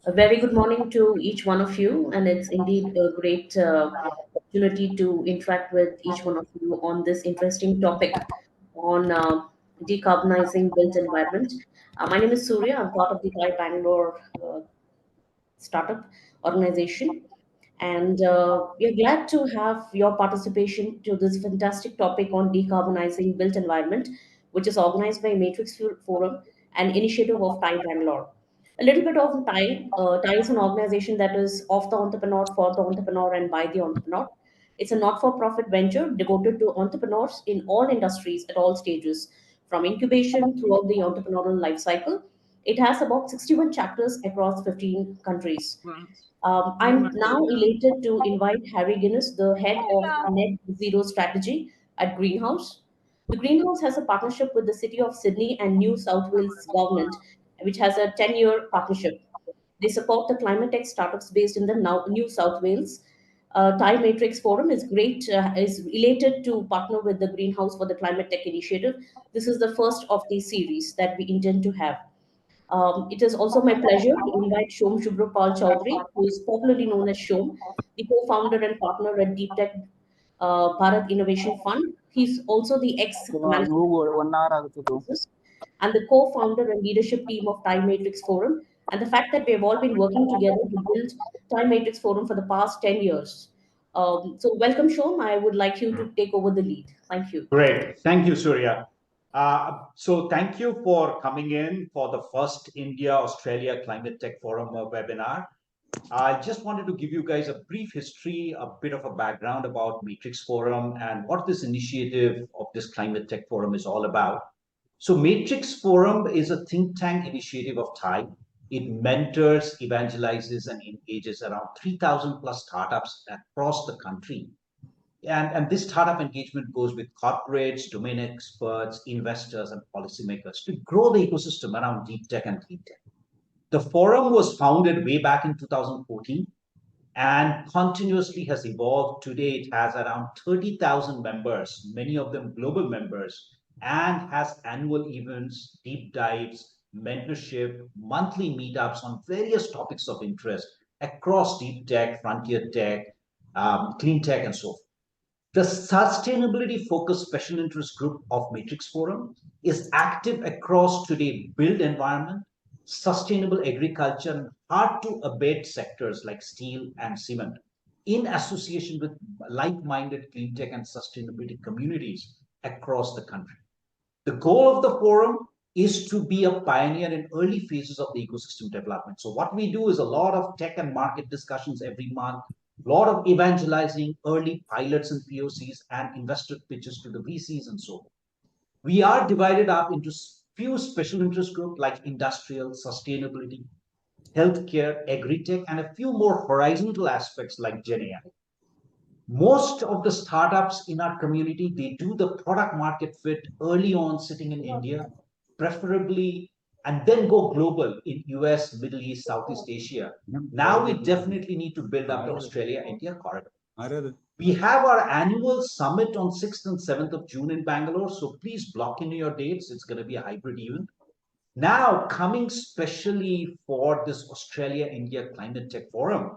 A very good morning to each one of you, and it's indeed a great opportunity to interact with each one of you on this interesting topic on decarbonizing built environment. My name is Surya. I'm part of the TI Bangalore startup organization, and we are glad to have your participation to this fantastic topic on decarbonizing built environment, which is organized by Matrix Forum, an initiative of TI Bangalore. A little bit of TI. TI is an organization that is of the entrepreneur, for the entrepreneur, and by the entrepreneur. It's a not-for-profit venture devoted to entrepreneurs in all industries at all stages, from incubation throughout the entrepreneurial life cycle. It has about 61 chapters across 15 countries. I'm now elated to invite Harry Guinness, the head of Net Zero Strategy at Greenhouse. The Greenhouse has a partnership with the City of Sydney and New South Wales government, which has a 10-year partnership. They support the climate tech startups based in the New South Wales. Thai Matrix Forum is elated to partner with the Greenhouse for the Climate Tech Initiative. This is the first of the series that we intend to have. It is also my pleasure to invite Shom Shubhrapal Chaudhary, who is popularly known as Shom, the co-founder and partner at Deep Tech Bharat Innovation Fund. He's also the ex-managing director and the co-founder and leadership team of Time Matrix Forum. And the fact that we have all been working together to build Time Matrix Forum for the past 10 years. So welcome, Shom. I would like you to take over the lead. Thank you. Great. Thank you, Surya. So thank you for coming in for the first India-Australia Climate Tech Forum webinar. I just wanted to give you guys a brief history, a bit of a background about Matrix Forum and what this initiative of this Climate Tech Forum is all about. So Matrix Forum is a think tank initiative of TIE. It mentors, evangelizes, and engages around 3,000 plus startups across the country. And this startup engagement goes with corporates, domain experts, investors, and policymakers to grow the ecosystem around deep tech and clean tech. The forum was founded way back in 2014 and continuously has evolved. Today, it has around 30,000 members, many of them global members, and has annual events, deep dives, mentorship, monthly meetups on various topics of interest across deep tech, frontier tech, clean tech, and so forth. The sustainability focused special interest group of Matrix Forum is active across today built environment, sustainable agriculture, and hard to abate sectors like steel and cement in association with like minded clean tech and sustainability communities across the country. The goal of the forum is to be a pioneer in early phases of the ecosystem development. So what we do is a lot of tech and market discussions every month, a lot of evangelizing, early pilots and POCs, and investor pitches to the VCs and so on. We are divided up into few special interest groups like industrial, sustainability, healthcare, agri-tech, and a few more horizontal aspects like Gen AI. Most of the startups in our community, they do the product market fit early on sitting in India, preferably, and then go global in US, Middle East, Southeast Asia. Now we definitely need to build up the Australia-India corridor. We have our annual summit on 6th and 7th of June in Bangalore, so please block in your dates. It's going to be a hybrid event. Now, coming specially for this Australia-India Climate Tech Forum,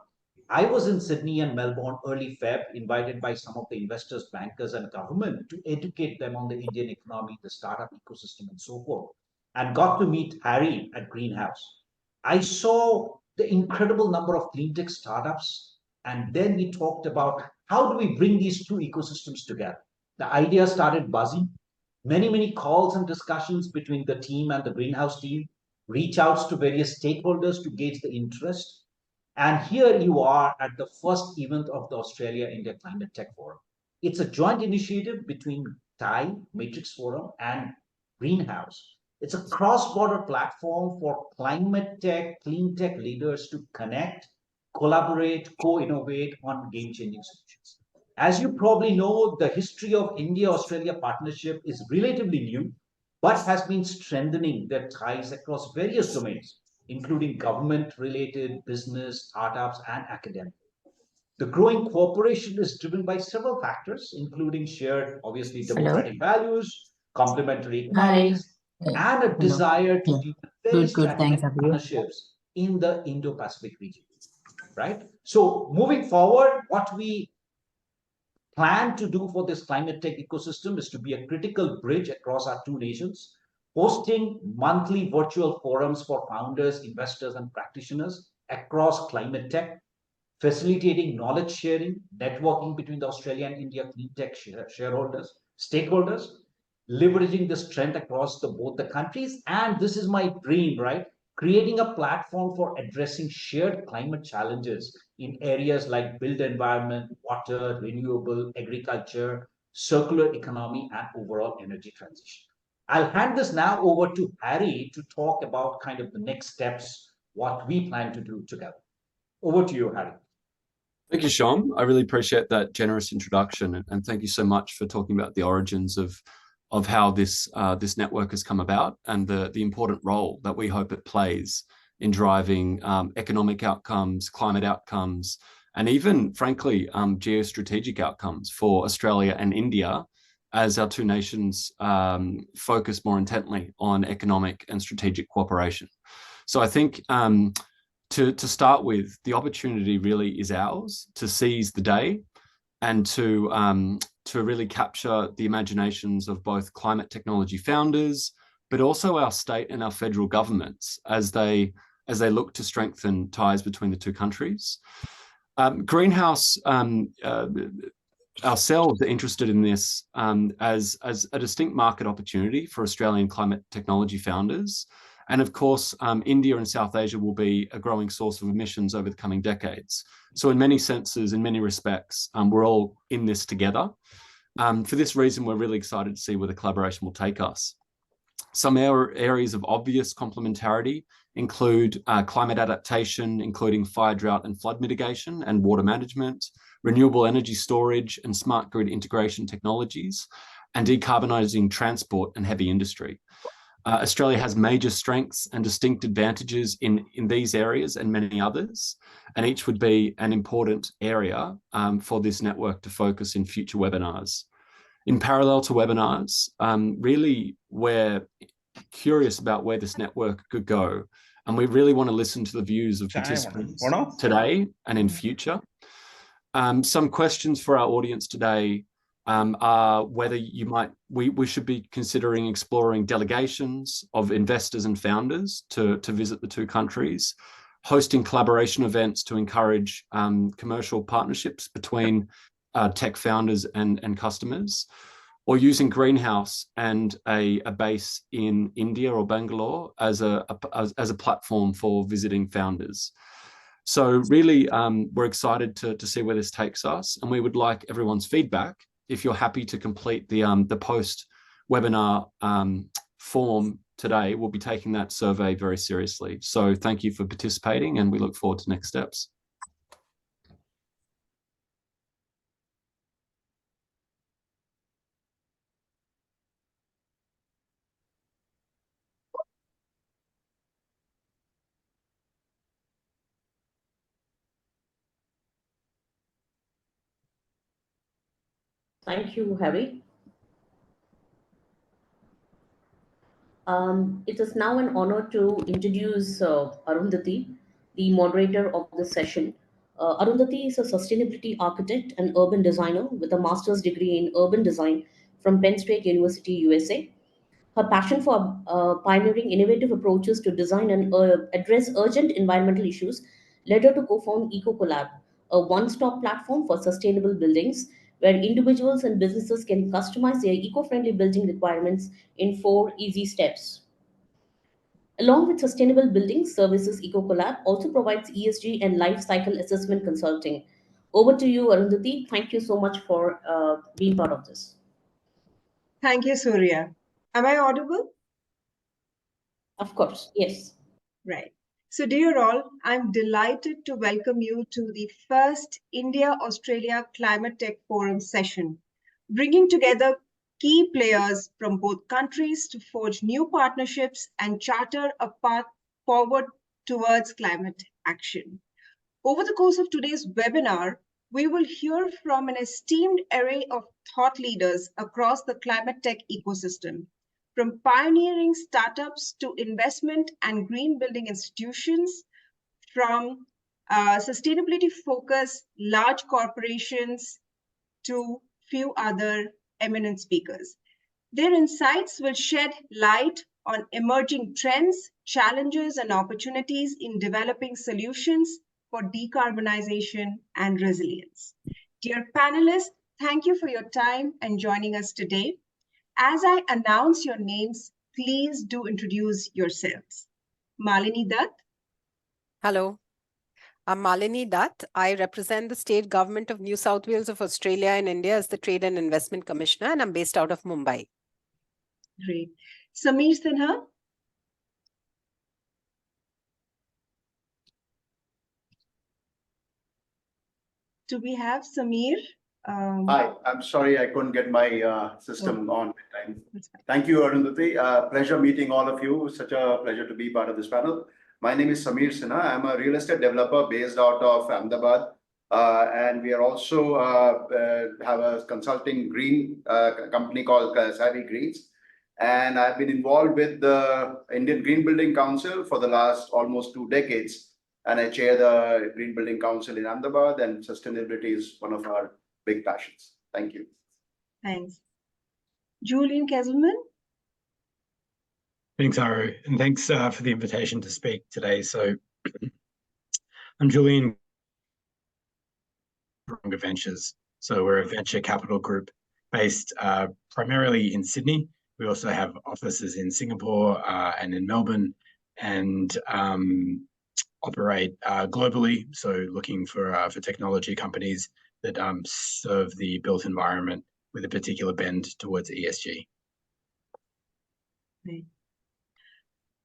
I was in Sydney and Melbourne early Feb, invited by some of the investors, bankers, and government to educate them on the Indian economy, the startup ecosystem, and so forth, and got to meet Harry at Greenhouse. I saw the incredible number of clean tech startups, and then we talked about how do we bring these two ecosystems together. The idea started buzzing. Many calls and discussions between the team and the Greenhouse team, reach outs to various stakeholders to gauge the interest. And here you are at the first event of the Australia India Climate Tech Forum. It's a joint initiative between TIE, Matrix Forum, and Greenhouse. It's a cross border platform for climate tech, clean tech leaders to connect, collaborate, co innovate on game changing solutions. As you probably know, the history of India Australia partnership is relatively new, but has been strengthening their ties across various domains, including government related, business, startups, and academia. The growing cooperation is driven by several factors, including shared, obviously, democratic values, complementary economies, and a desire to deepen very strategic partnerships in the Indo-Pacific region, right? So moving forward, what we plan to do for this climate tech ecosystem is to be a critical bridge across our two nations, hosting monthly virtual forums for founders, investors, and practitioners across climate tech, facilitating knowledge sharing, networking between the Australia and India clean tech shareholders, stakeholders, leveraging this trend across both the countries. And this is my dream, right? Creating a platform for addressing shared climate challenges in areas like built environment, water, renewable, agriculture, circular economy, and overall energy transition. I'll hand this now over to Harry to talk about kind of the next steps, what we plan to do together. Over to you, Harry. Thank you, Shom. I really appreciate that generous introduction, and thank you so much for talking about the origins of how this network has come about and the important role that we hope it plays in driving economic outcomes, climate outcomes, and even, frankly, geostrategic outcomes for Australia and India as our two nations focus more intently on economic and strategic cooperation. So I think to start with, the opportunity really is ours to seize the day and to really capture the imaginations of both climate technology founders, but also our state and our federal governments as they look to strengthen ties between the two countries. Greenhouse ourselves are interested in this as a distinct market opportunity for Australian climate technology founders. And of course, India and South Asia will be a growing source of emissions over the coming decades. So in many senses, in many respects, we're all in this together. For this reason, we're really excited to see where the collaboration will take us. Some areas of obvious complementarity include climate adaptation, including fire, drought, and flood mitigation and water management, renewable energy storage and smart grid integration technologies, and decarbonizing transport and heavy industry. Australia has major strengths and distinct advantages in these areas and many others, and each would be an important area for this network to focus in future webinars. In parallel to webinars, really we're curious about where this network could go, and we really want to listen to the views of participants today and in future. Some questions for our audience today are whether we should be considering exploring delegations of investors and founders to visit the two countries, hosting collaboration events to encourage commercial partnerships between tech founders and customers, or using Greenhouse and a base in India or Bangalore as a platform for visiting founders. So really, we're excited to see where this takes us, and we would like everyone's feedback. If you're happy to complete the post-webinar form today, we'll be taking that survey very seriously. So thank you for participating, and we look forward to next steps. Thank you, Harry. It is now an honor to introduce Arundhati, the moderator of this session. Arundhati is a sustainability architect and urban designer with a master's degree in urban design from Penn State University, USA. Her passion for pioneering innovative approaches to design and address urgent environmental issues led her to co-found EcoCollab, a one-stop platform for sustainable buildings where individuals and businesses can customize their eco-friendly building requirements in 4 easy steps. Along with sustainable building services, EcoCollab also provides ESG and life cycle assessment consulting. Over to you, Arundhati. Thank you so much for being part of this. Thank you, Surya. Am I audible? Of course, yes. Right. So, dear all, I'm delighted to welcome you to the first India-Australia Climate Tech Forum session, bringing together key players from both countries to forge new partnerships and charter a path forward towards climate action. Over the course of today's webinar, we will hear from an esteemed array of thought leaders across the climate tech ecosystem, from pioneering startups to investment and green building institutions, from sustainability-focused large corporations to few other eminent speakers. Their insights will shed light on emerging trends, challenges, and opportunities in developing solutions for decarbonization and resilience. Dear panelists, thank you for your time and joining us today. As I announce your names, please do introduce yourselves. Malini Dutt. Hello, I'm Malini Dutt. I represent the state government of New South Wales of Australia in India as the Trade and Investment Commissioner, and I'm based out of Mumbai. Great. Sameer Sinha. Do we have Sameer? Hi, I'm sorry I couldn't get my system on time. Thank you, Arundhati. Pleasure meeting all of you. Such a pleasure to be part of this panel. My name is Sameer Sinha. I'm a real estate developer based out of Ahmedabad. And we are also have a consulting green company called Savvy Greens. And I've been involved with the Indian Green Building Council for the last almost 2 decades. And I chair the Green Building Council in Ahmedabad, and sustainability is one of our big passions. Thank you. Thanks. Julian Kezelman. Thanks, Aru, and thanks for the invitation to speak today. So I'm Julian Taronga Ventures. So we're a venture capital group based primarily in Sydney. We also have offices in Singapore and in Melbourne, and operate globally. So looking for technology companies that serve the built environment with a particular bend towards ESG. Right.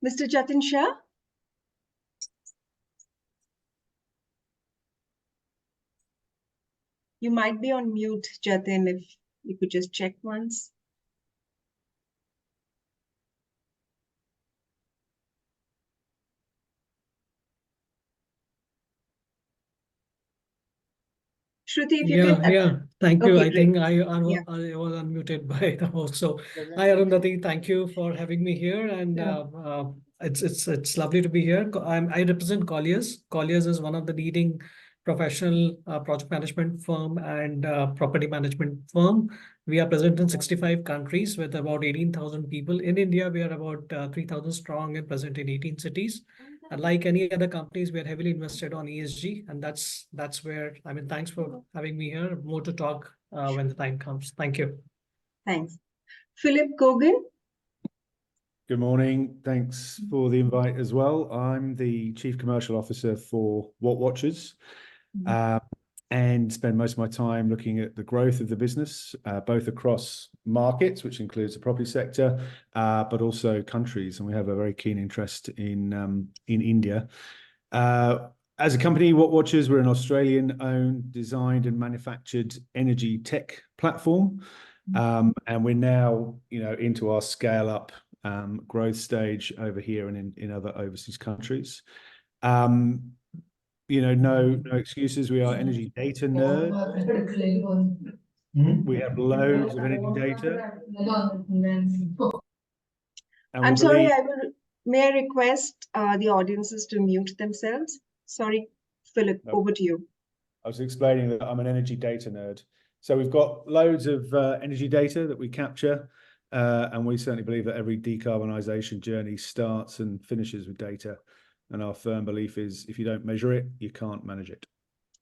Mr. Jatin Shah. You might be on mute, Jatin, if you could just check once. Shruti, if you could. Yeah, thank you. Okay, I great. think I was unmuted by the host. So hi, Arundhati, thank you for having me here. And it's lovely to be here. I represent Colliers. Colliers is one of the leading professional project management firm and property management firm. We are present in 65 countries with about 18,000 people. In India, we are about 3,000 strong and present in 18 cities. And like any other companies, we are heavily invested on ESG, and that's where, I mean, thanks for having me here. More to talk when the time comes. Thank you. Thanks. Philip Keogan. Good morning. Thanks for the invite as well. I'm the Chief Commercial Officer for Wattwatchers, and spend most of my time looking at the growth of the business, both across markets, which includes the property sector, but also countries. And we have a very keen interest in India. As a company, Wattwatchers, we're an Australian-owned, designed and manufactured energy tech platform. And we're now, into our scale-up growth stage over here and in other overseas countries. No excuses. We are energy data nerds. We have loads of energy data. I'm sorry, may I request the audiences to mute themselves? Sorry, Philip, over to you. I was explaining that I'm an energy data nerd. So we've got loads of energy data that we capture, and we certainly believe that every decarbonisation journey starts and finishes with data. And our firm belief is if you don't measure it, you can't manage it.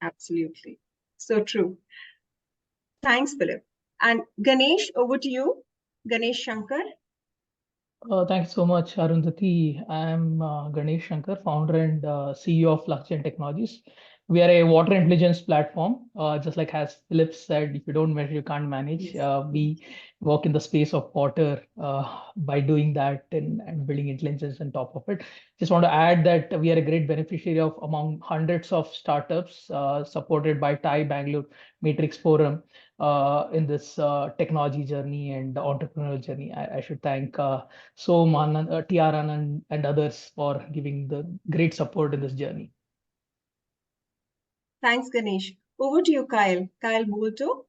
Absolutely. So true. Thanks, Philip. And Ganesh, over to you. Ganesh Shankar. Thanks so much, Arundhati. I'm Ganesh Shankar, founder and CEO of Lakshyan Technologies. We are a water intelligence platform. Just like as Philip said, if you don't measure, you can't manage. We work in the space of water by doing that and building intelligence on top of it. Just want to add that we are a great beneficiary of among hundreds of startups supported by TIE Bangalore Matrix Forum in this technology journey and entrepreneurial journey. I should thank Soman, Tiaran and others for giving the great support in this journey. Thanks, Ganesh. Over to you, Kyle. Kyle Bulto.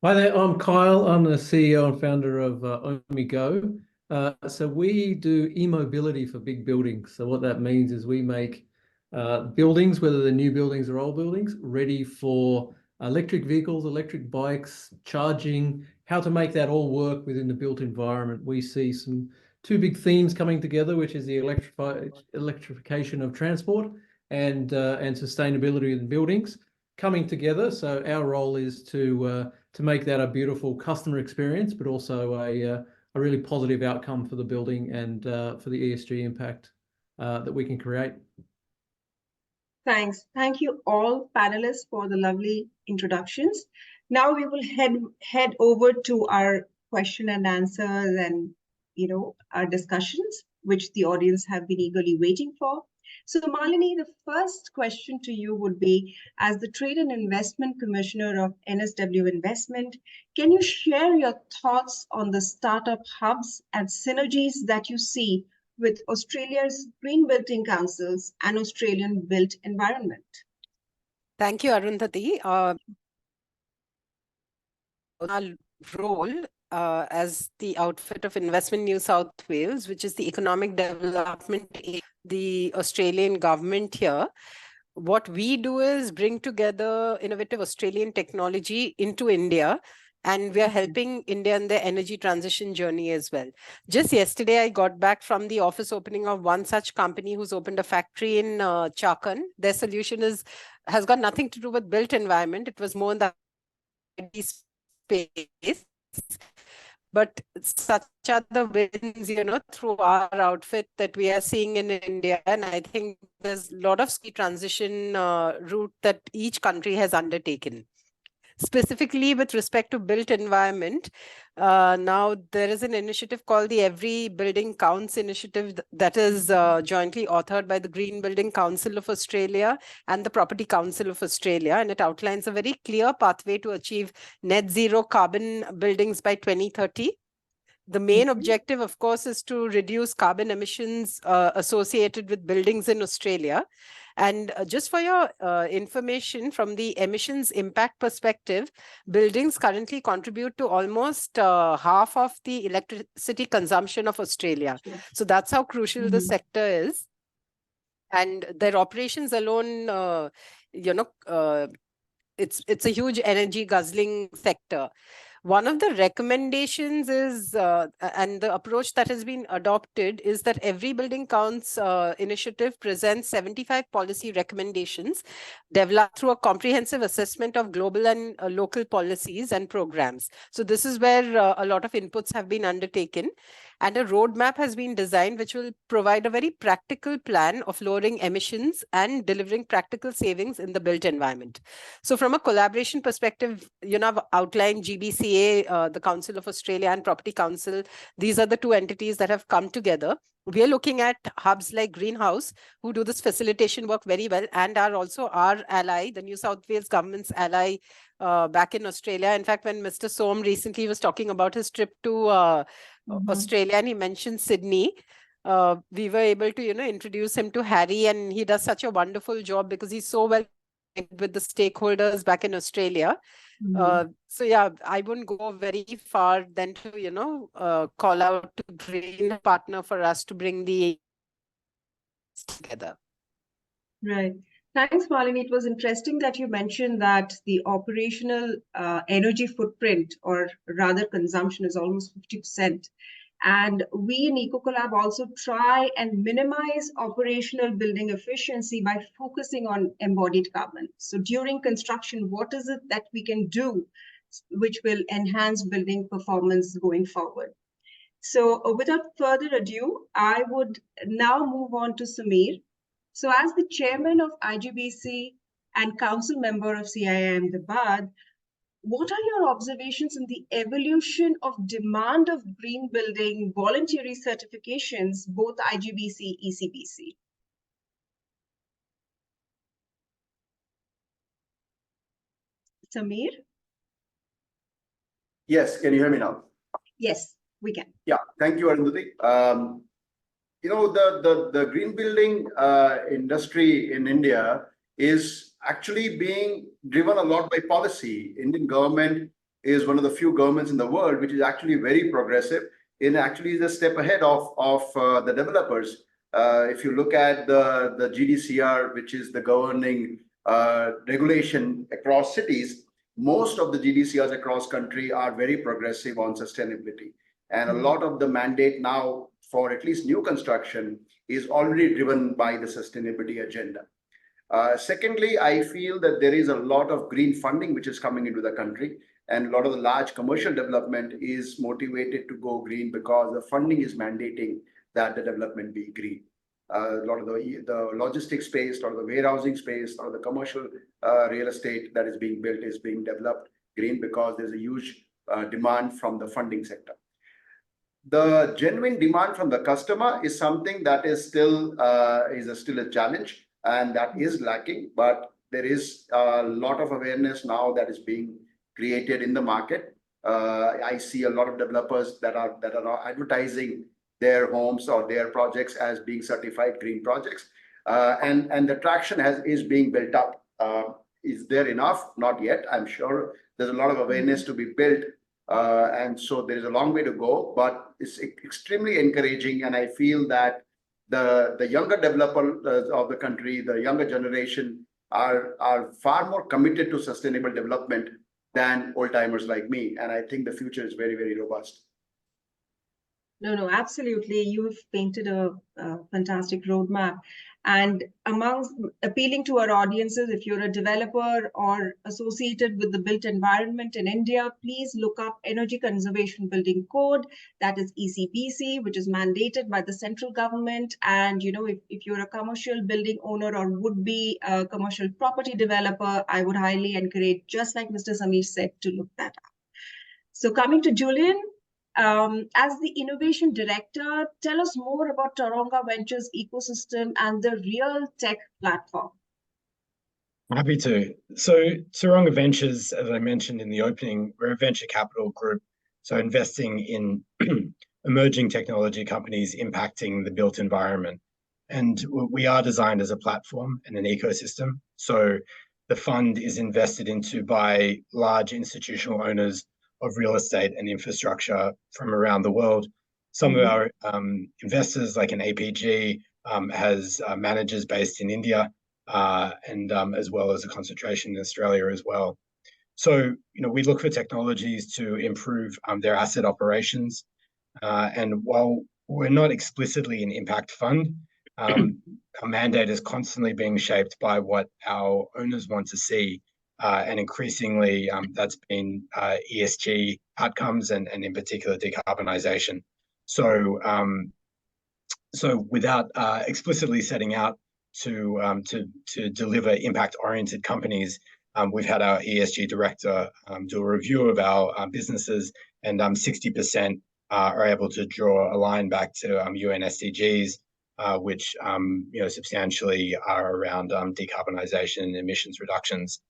Hi there, I'm Kyle. I'm the CEO and founder of OmiGo. So we do e-mobility for big buildings. So what that means is we make buildings, whether they're new buildings or old buildings, ready for electric vehicles, electric bikes, charging, how to make that all work within the built environment. We see two big themes coming together, which is the electrification of transport and sustainability in buildings coming together. So our role is to make that a beautiful customer experience, but also a really positive outcome for the building and for the ESG impact that we can create. Thanks. Thank you all panelists for the lovely introductions. Now we will head over to our question and answers and our discussions, which the audience have been eagerly waiting for. So Malini, the first question to you would be, as the Trade and Investment Commissioner of NSW Investment, can you share your thoughts on the startup hubs and synergies that you see with Australia's Green Building Councils and Australian Built Environment? Thank you, Arundhati. Our role as the outfit of Investment New South Wales, which is the economic development, the Australian government here. What we do is bring together innovative Australian technology into India, and we are helping India in their energy transition journey as well. Just yesterday, I got back from the office opening of one such company who's opened a factory in Chakan. Their solution has got nothing to do with built environment. It was more in the space. But such are the wins, through our outfit that we are seeing in India. And I think there's a lot of transition route that each country has undertaken. Specifically with respect to built environment, now there is an initiative called the Every Building Counts initiative that is jointly authored by the Green Building Council of Australia and the Property Council of Australia. And it outlines a very clear pathway to achieve net zero carbon buildings by 2030. The main objective, of course, is to reduce carbon emissions associated with buildings in Australia. And just for your information, from the emissions impact perspective, buildings currently contribute to almost half of the electricity consumption of Australia. So that's how crucial the sector is. And their operations alone, it's a huge energy guzzling sector. One of the recommendations is, and the approach that has been adopted is that Every Building Counts initiative presents 75 policy recommendations developed through a comprehensive assessment of global and local policies and programs. So this is where a lot of inputs have been undertaken. And a roadmap has been designed which will provide a very practical plan of lowering emissions and delivering practical savings in the built environment. So from a collaboration perspective, I've outlined GBCA, the Council of Australia and Property Council. These are the two entities that have come together. We are looking at hubs like Greenhouse, who do this facilitation work very well and are also our ally, the New South Wales government's ally back in Australia. In fact, when Mr. Som recently was talking about his trip to Australia and he mentioned Sydney, we were able to, introduce him to Harry, and he does such a wonderful job because he's so well with the stakeholders back in Australia. So yeah, I wouldn't go very far than to, call out to Green partner for us to bring the together. Right. Thanks, Malini. It was interesting that you mentioned that the operational energy footprint, or rather consumption, is almost 50%. And we in EcoCollab also try and minimize operational building efficiency by focusing on embodied carbon. So during construction, what is it that we can do which will enhance building performance going forward? So without further ado, I would now move on to Samir. So as the chairman of IGBC and council member of CIIM Dibad, what are your observations in the evolution of demand of green building voluntary certifications, both IGBC, ECBC? Samir? Yes, can you hear me now? Yes, we can. Yeah, thank you, Arundhati. The green building industry in India is actually being driven a lot by policy. Indian government is one of the few governments in the world which is actually very progressive and actually is a step ahead of the developers. If you look at the GDCR, which is the governing regulation across cities, most of the GDCRs across country are very progressive on sustainability. And a lot of the mandate now for at least new construction is already driven by the sustainability agenda. Secondly, I feel that there is a lot of green funding which is coming into the country, and a lot of the large commercial development is motivated to go green because the funding is mandating that the development be green. A lot of the logistics space, a lot of the warehousing space, a lot of the commercial real estate that is being built is being developed green because there's a huge demand from the funding sector. The genuine demand from the customer is something that is still a challenge, and that is lacking. But there is a lot of awareness now that is being created in the market. I see a lot of developers that are now advertising their homes or their projects as being certified green projects, and the traction is being built up. Is there enough? Not yet. I'm sure there's a lot of awareness to be built, and so there is a long way to go. But it's extremely encouraging, and I feel that the younger developers of the country, the younger generation, are far more committed to sustainable development than old timers like me. And I think the future is very, very robust. No, absolutely. You've painted a fantastic roadmap. And amongst appealing to our audiences, if you're a developer or associated with the built environment in India, please look up Energy Conservation Building Code, that is ECBC, which is mandated by the central government. And if you're a commercial building owner or would be a commercial property developer, I would highly encourage, just like Mr. Samir said, to look that up. So coming to Julian, as the innovation director, tell us more about Taronga Ventures ecosystem and the Real Tech platform. Happy to. So Taronga Ventures, as I mentioned in the opening, we're a venture capital group, so investing in emerging technology companies impacting the built environment. And we are designed as a platform and an ecosystem. So the fund is invested into by large institutional owners of real estate and infrastructure from around the world. Some of our investors, like an APG, has managers based in India, and as well as a concentration in Australia as well. So, we look for technologies to improve their asset operations. And while we're not explicitly an impact fund, our mandate is constantly being shaped by what our owners want to see. And increasingly, that's been ESG outcomes and in particular decarbonization. So, without explicitly setting out to deliver impact-oriented companies, we've had our ESG director do a review of our businesses, and 60% are able to draw a line back to UN SDGs, which substantially are around decarbonization and emissions reductions.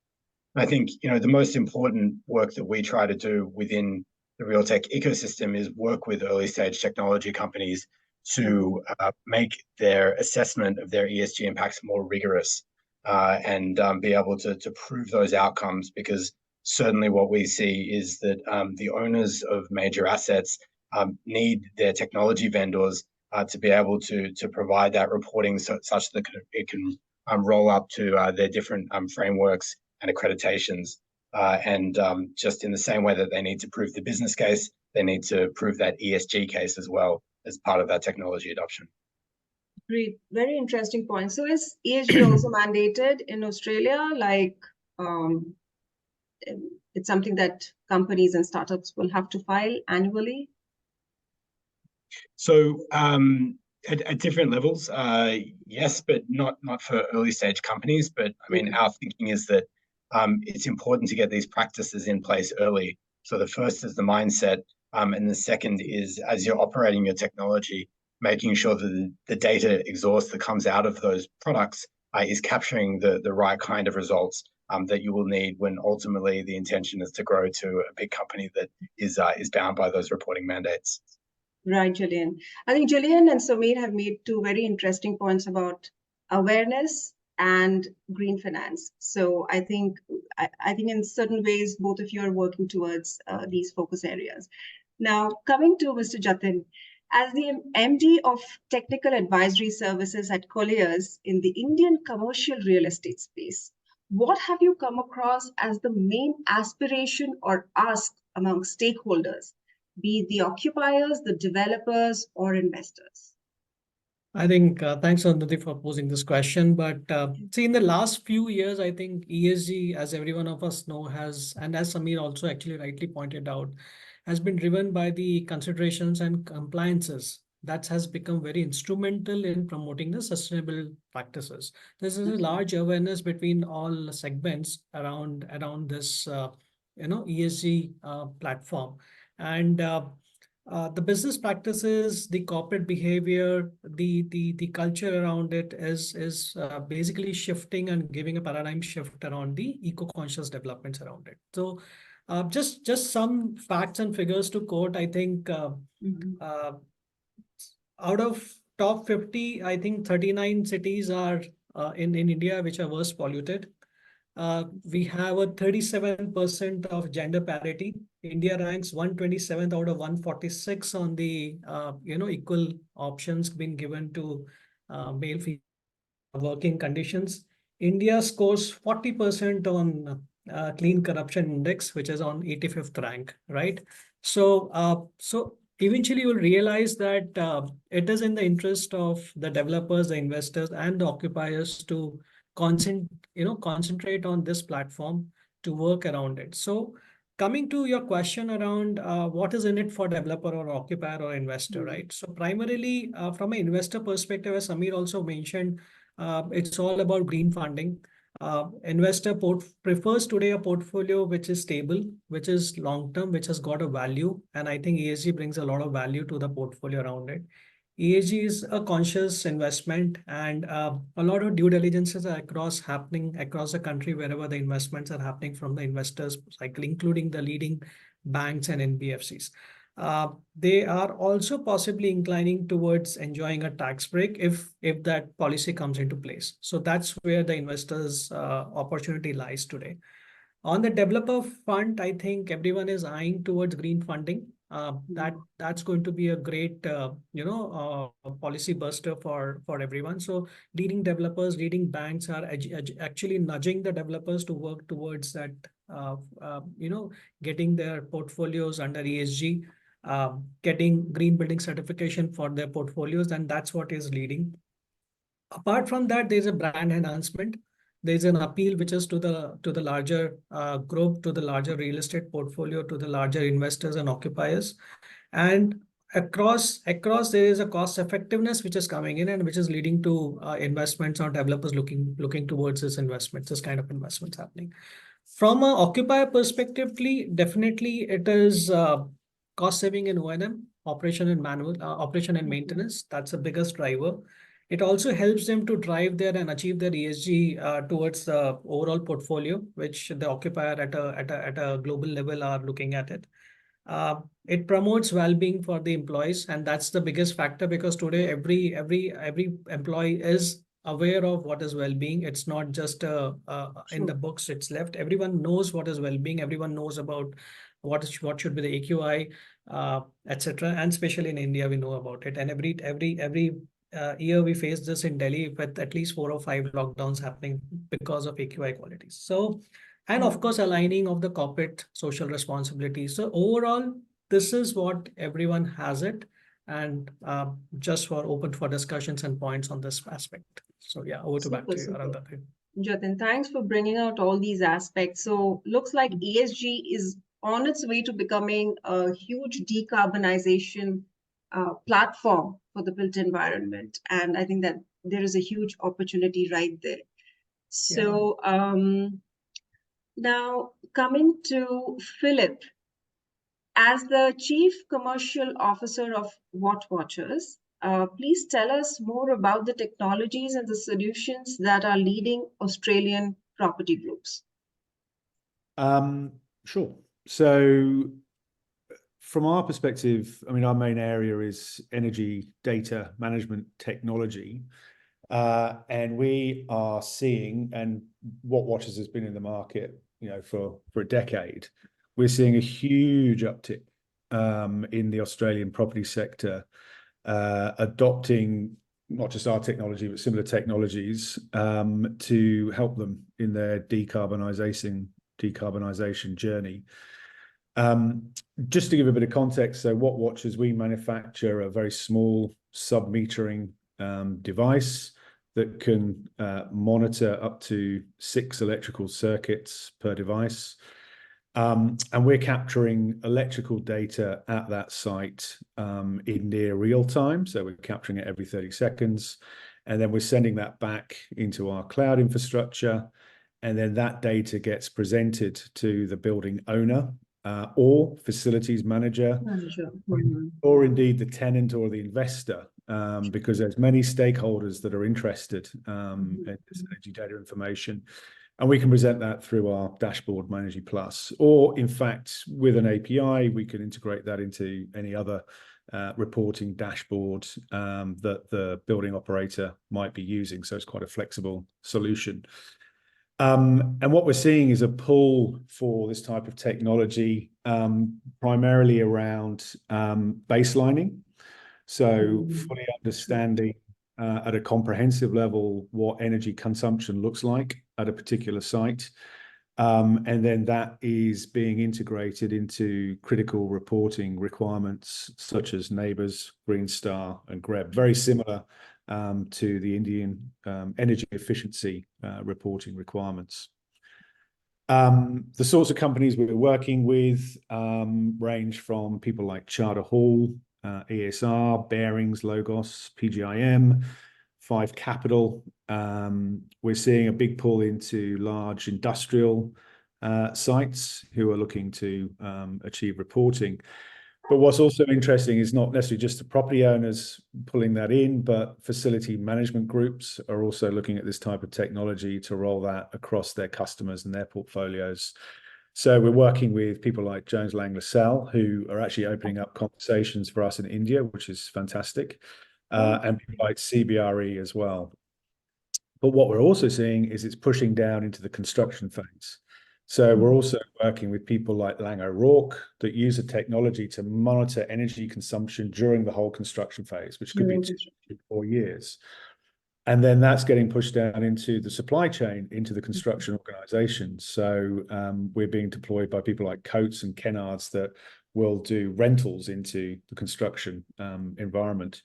I think, the most important work that we try to do within the real tech ecosystem is work with early stage technology companies to make their assessment of their ESG impacts more rigorous, and be able to prove those outcomes, because certainly what we see is that the owners of major assets need their technology vendors to be able to provide that reporting such that it can roll up to their different frameworks and accreditations, and just in the same way that they need to prove the business case, they need to prove that ESG case as well as part of that technology adoption. Great, very interesting point. So is ESG also mandated in Australia? Like, it's something that companies and startups will have to file annually? So at different levels, yes, but not for early stage companies. But I mean, our thinking is that it's important to get these practices in place early. So the first is the mindset, and the second is, as you're operating your technology, making sure that the data exhaust that comes out of those products is capturing the right kind of results that you will need when ultimately the intention is to grow to a big company that is bound by those reporting mandates. Right, Julian. I think Julian and Samir have made two very interesting points about awareness and green finance. So I think in certain ways, both of you are working towards these focus areas. Now, coming to Mr. Jatin, As the MD of Technical Advisory Services at Colliers in the Indian commercial real estate space, what have you come across as the main aspiration or ask among stakeholders, be it the occupiers, the developers, or investors? I think thanks, Arundhati, for posing this question. But see, in the last few years, I think ESG, as every one of us know, has, and as Samir also actually rightly pointed out, has been driven by the considerations and compliances that has become very instrumental in promoting the sustainable practices. This is a large awareness between all segments around this ESG platform. And the business practices, the corporate behavior, the culture around it is basically shifting and giving a paradigm shift around the eco-conscious developments around it. So just some facts and figures to quote. I think out of top 50, I think 39 cities are in India which are worst polluted. We have a 37% of gender parity. India ranks 127th out of 146 on the equal options being given to male female working conditions. India scores 40% on clean corruption index, which is on 85th rank, right? So eventually you'll realize that it is in the interest of the developers, the investors, and the occupiers to concentrate on this platform to work around it. So coming to your question around what is in it for developer or occupier or investor, right? So primarily from an investor perspective, as Samir also mentioned, it's all about green funding. Investor prefers today a portfolio which is stable, which is long-term, which has got a value. And I think ESG brings a lot of value to the portfolio around it. ESG is a conscious investment, and a lot of due diligences are happening across the country wherever the investments are happening from the investors cycle, including the leading banks and NBFCs. They are also possibly inclining towards enjoying a tax break if that policy comes into place. So that's where the investors' opportunity lies today. On the developer front, I think everyone is eyeing towards green funding. That's going to be a great policy buster for everyone. So leading developers, leading banks are actually nudging the developers to work towards that, getting their portfolios under ESG, getting green building certification for their portfolios, and that's what is leading. Apart from that, there's a brand enhancement. There's an appeal which is to the larger group, to the larger real estate portfolio, to the larger investors and occupiers. And across there is a cost effectiveness which is coming in and which is leading to investments or developers looking towards this kind of investments happening. From an occupier perspective, definitely it is cost saving in O&M, operation and maintenance. That's the biggest driver. It also helps them to drive there and achieve their ESG towards the overall portfolio, which the occupier at a global level are looking at it. It promotes well-being for the employees, and that's the biggest factor, because today every employee is aware of what is well-being. It's not just in the books it's left. Everyone knows what is well-being. Everyone knows about what should be the AQI, etc. And especially in India, we know about it. And every year we face this in Delhi with at least 4 or 5 lockdowns happening because of AQI qualities. So, and of course, aligning of the corporate social responsibility. So overall, this is what everyone has it, and just open for discussions and points on this aspect. So yeah, back to you, Arundhati. Jatin, thanks for bringing out all these aspects. So looks like ESG is on its way to becoming a huge decarbonization platform for the built environment. And I think that there is a huge opportunity right there. So now coming to Philip, as the Chief Commercial Officer of Wattwatchers, please tell us more about the technologies and the solutions that are leading Australian property groups. Sure. So from our perspective, I mean, our main area is energy data management technology. And we are seeing, and Wattwatchers has been in the market, for a decade, we're seeing a huge uptick in the Australian property sector adopting not just our technology, but similar technologies to help them in their decarbonisation journey. Just to give a bit of context, so Wattwatchers, we manufacture a very small sub-metering device that can monitor up to 6 electrical circuits per device. And we're capturing electrical data at that site in near real time. So we're capturing it every 30 seconds. And then we're sending that back into our cloud infrastructure. And then that data gets presented to the building owner or facilities manager, or indeed the tenant or the investor, because there's many stakeholders that are interested in this energy data information. And we can present that through our dashboard, Energy Plus, or in fact, with an API, we can integrate that into any other reporting dashboard that the building operator might be using. So it's quite a flexible solution. And what we're seeing is a pull for this type of technology, primarily around baselining. So fully understanding at a comprehensive level what energy consumption looks like at a particular site. And then that is being integrated into critical reporting requirements such as Neighbours, Green Star, and GREB, very similar to the Indian energy efficiency reporting requirements. The sorts of companies we're working with range from people like Charter Hall, ESR, Bearings, Logos, PGIM, 5 Capital. We're seeing a big pull into large industrial sites who are looking to achieve reporting. But what's also interesting is not necessarily just the property owners pulling that in, but facility management groups are also looking at this type of technology to roll that across their customers and their portfolios. So we're working with people like Jones Lang LaSalle, who are actually opening up conversations for us in India, which is fantastic, and people like CBRE as well. But what we're also seeing is it's pushing down into the construction phase. So we're also working with people like Lang O'Rourke that use the technology to monitor energy consumption during the whole construction phase, which could be 2 to 4 years. And then that's getting pushed down into the supply chain, into the construction organizations. So we're being deployed by people like Coates and Kennards that will do rentals into the construction environment.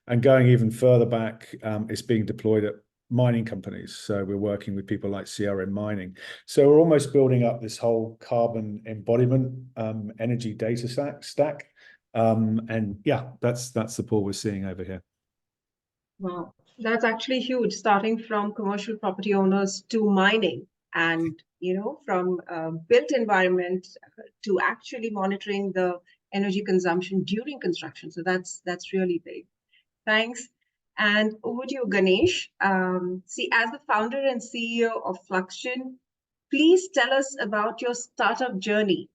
And going even further back, it's being deployed at mining companies. So we're working with people like CRN Mining. So we're almost building up this whole carbon embodiment energy data stack. And yeah, that's the pull we're seeing over here. Wow, that's actually huge, starting from commercial property owners to mining, and from built environment to actually monitoring the energy consumption during construction. So that's really big. Thanks. And over to you, Ganesh. See, as the founder and CEO of Fluxion, please tell us about your startup journey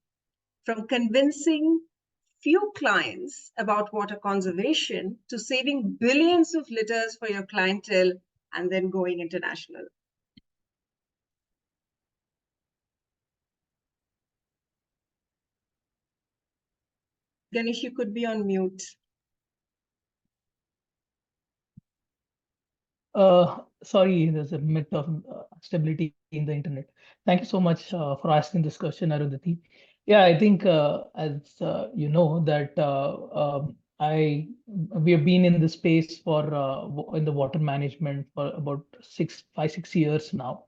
from convincing few clients about water conservation to saving billions of liters for your clientele and then going international. Ganesh, you could be on mute. Sorry, there's a bit of stability in the internet. Thank you so much for asking this question, Arundhati. Yeah, I think as you know that we have been in this space for in the water management for about 5-6 years now.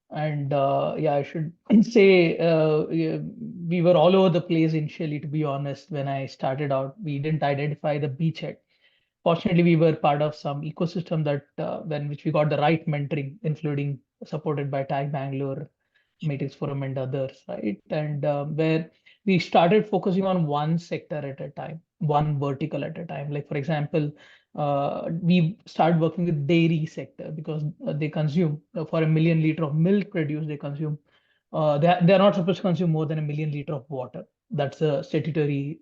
And yeah, I should say we were all over the place initially, to be honest. When I started out, we didn't identify the beachhead. Fortunately, we were part of some ecosystem that which we got the right mentoring, including supported by TAG Bangalore, Matrix Forum, and others, right? And where we started focusing on one sector at a time, one vertical at a time. Like, for example, we started working with dairy sector because they consume for 1 million liter of milk produced, they consume, they're not supposed to consume more than 1 million liter of water. That's a statutory,